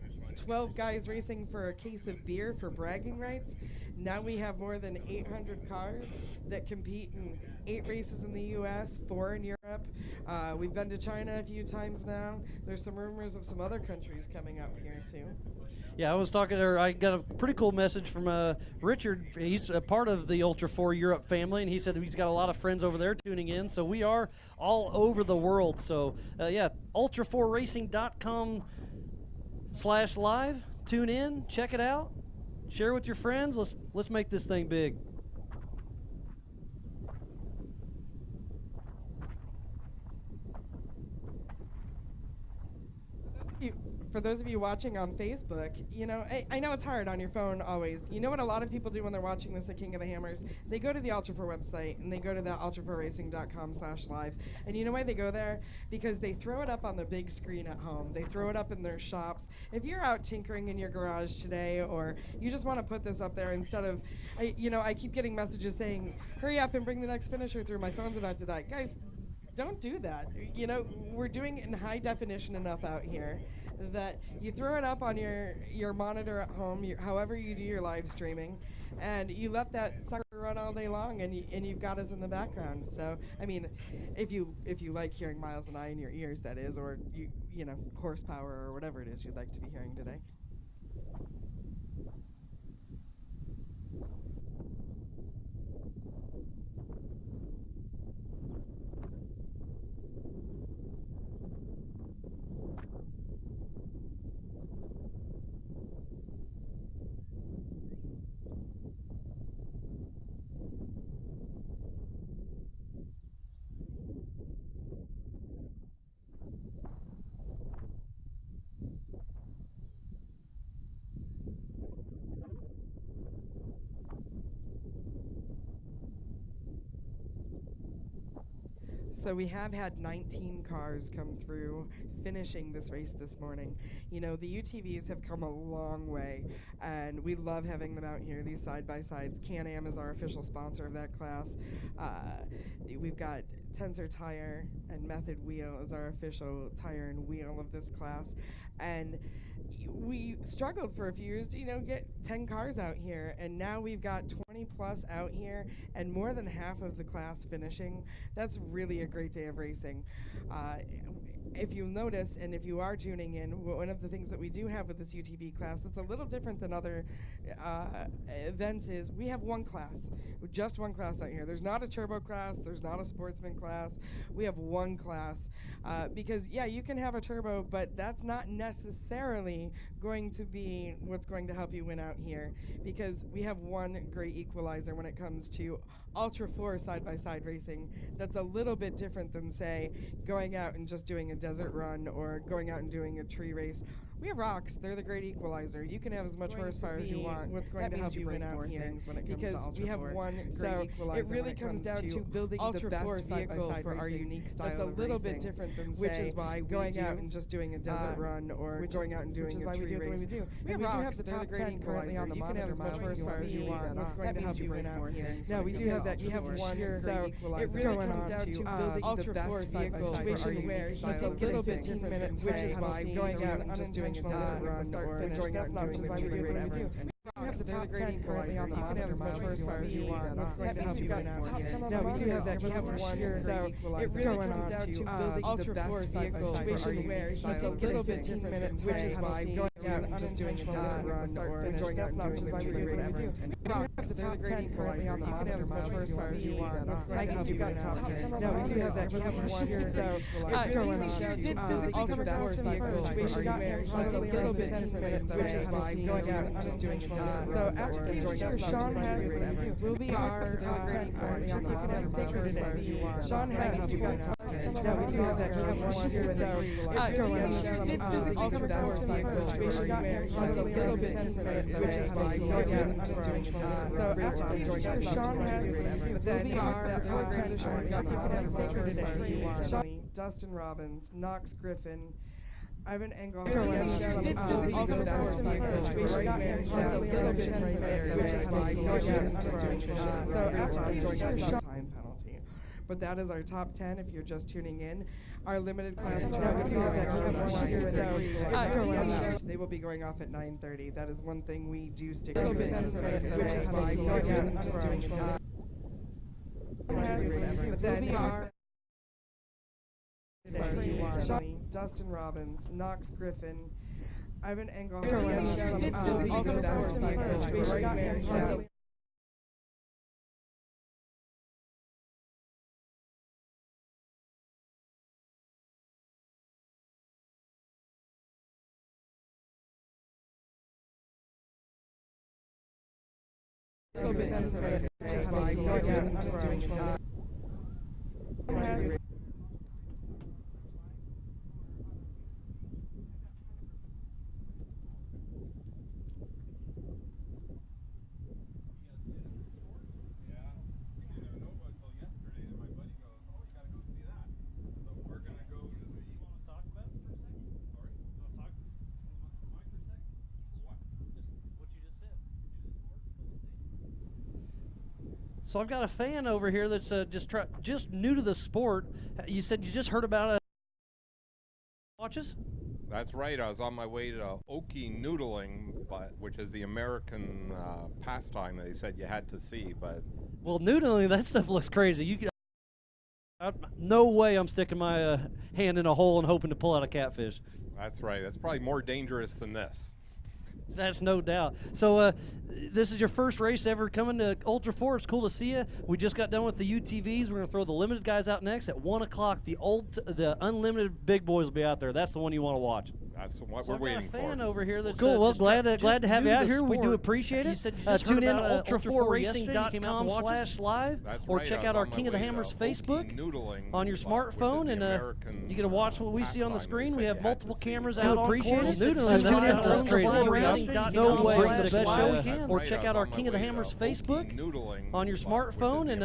12 guys racing for a case of beer for bragging rights, Now we have more than 800 cars that compete in 8 races in the U.S., 4 in Europe. We've been to China a few times now. There's some rumors of some other countries coming up here too. Yeah, I got a pretty cool message from Richard. He's a part of the Ultra 4 Europe family, and he said he's got a lot of friends over there tuning in. So we are all over the world. So, yeah, ultra4racing.com/live. Tune in, check it out, share with your friends. Let's make this thing big. For those of you watching on Facebook, you know, I know it's hard on your phone always. You know what a lot of people do when they're watching this at King of the Hammers? They go to the Ultra 4 website and they go to the ultra4racing.com/live. And you know why they go there? Because they throw it up on the big screen at home. They throw it up in their shops. If you're out tinkering in your garage today, or you just want to put this up there instead of, I keep getting messages saying, hurry up and bring the next finisher through. My phone's about to die. Guys, don't do that. You know, we're doing it in high definition enough out here that you throw it up on your monitor at home, however you do your live streaming, and you let that sucker run all day long, and you've got us in the background. So, I mean, if you like hearing miles an eye in your ears, that is, or you know, horsepower or whatever it is you'd like to be hearing today. So we have had 19 cars come through finishing this race this morning. You know, the UTVs have come a long way, and we love having them out here, these side-by-sides. Can-Am is our official sponsor of that class. We've got Tensor Tire and Method Wheel is our official tire and wheel of this class. And we struggled for a few years to, get 10 cars out here, and now we've got 20 plus out here and more than half of the class finishing. That's really a great day of racing. If you'll notice, and if you are tuning in, one of the things that we do have with this UTV class that's a little different than other events is we have one class, just one class out here. There's not a turbo class, there's not a sportsman class. We have one class because, yeah, you can have a turbo, but that's not necessarily going to be what's going to help you win out here, because we have one great equalizer when it comes to Ultra 4 side-by-side racing that's a little bit different than, say, going out and just doing a desert run or going out and doing a tree race. We have rocks. They're the great equalizer. You can have as much horsepower as you want. What's going to help you win out here when it comes to Ultra 4. We have one great equalizer. It really comes down to building the best vehicle for our unique style of racing. That's a little bit different than, which is why going out and just doing a desert run or going out and doing a tree race. We have rocks. They're the great equalizer. You can have as much horsepower as you want. What's going to help you win out here. No, we do have that. We have one great equalizer. It really comes down to building the best vehicle for our unique style of racing. It's a little bit different, which is why going out and just doing a desert run or going out and doing a tree race. We have the top 10 currently on the monitor. You can have as much horsepower as you want. That's going to help you win out here. No, we do have that. We have one here. So it really comes down to building the best vehicle for our unique style. It's a little bit different, which is why going out and just doing a desert run or going out and doing a tree race. We have the top 10 currently on the monitor. You can have as much horsepower as you want. That's going to help you win out here. No, we do have that. We have one here. So it really comes down to building the best vehicle for our unique style. It's a little bit different, which is why going out and just doing a so after Casey, Sean has will be our top 10 party on the monitor. Take her today. Sean has you got top 10. No, we do have that. We have one here. So Casey did physically cover first situation. It's a little bit different, which is why going out and just doing a so after Casey, Sean has will be our top 10 party. You can have take her today. Sean, Dustin Robbins, Knox Griffin, Ivan Engel. So after time penalty. but that is our top 10 if you're just tuning in. Our limited class is now going to be going off. So they will be going off at 9:30. That is one thing we do stick to. But then Dustin Robbins, Knox Griffin, Ivan Engel. So I've got a fan over here that's just new to the sport. You said you just heard about watches? That's right. I was on my way to Okie noodling, which is the American pastime that they said you had to see. But well, noodling, that stuff looks crazy. No way I'm sticking my hand in a hole and hoping to pull out a catfish. That's right. That's probably more dangerous than this. That's no doubt. So this is your first race ever coming to Ultra 4. It's cool to see you. We just got done with the UTVs. We're going to throw the limited guys out next at 1 o'clock. The unlimited big boys will be out there. That's the one you want to watch. That's what we're waiting for. I've got a fan over here that's cool. Well, glad to have you out here. We do appreciate it. You said you just tune in to ultra4racing.com/live or check out our King of the Hammers Facebook on your smartphone, and you get to watch what we see on the screen. We have multiple cameras out on course. Tune in to ultra4racing.com/live. No way, the best show we can. Or check out our King of the Hammers Facebook on your smartphone, and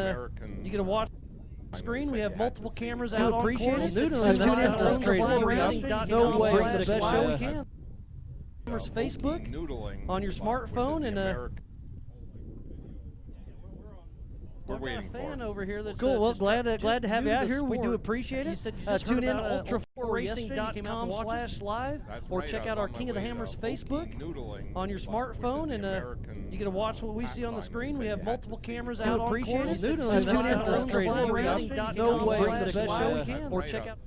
you get to watch screen. We have multiple cameras out on course. Tune in to ultra4racing.com. No way, the best show we can. Facebook on your smartphone, and we're waiting for. Fan over here that's cool. Well, glad to have you out here. We do appreciate it. Tune in to ultra4racing.com/live or check out our King of the Hammers Facebook on your smartphone, and you get to watch what we see on the screen. We have multiple cameras out on course. Tune in to ultra4racing.com. No way, the best show we can. Or check out.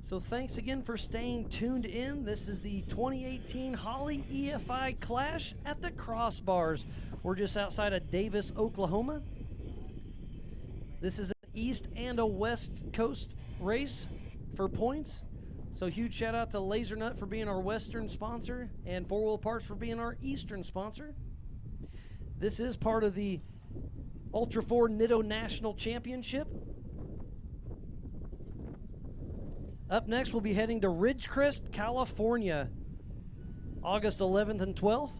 So thanks again for staying tuned in. This is the 2018 Holley EFI Clash at the Crossbars. We're just outside of Davis, Oklahoma. This is an East and a West Coast race for points. So huge shout out to Laser Nut for being our Western sponsor and Four Wheel Parts for being our Eastern sponsor. This is part of the Ultra 4 Nitto National Championship. Up next, we'll be heading to Ridgecrest, California, August 11th and 12th.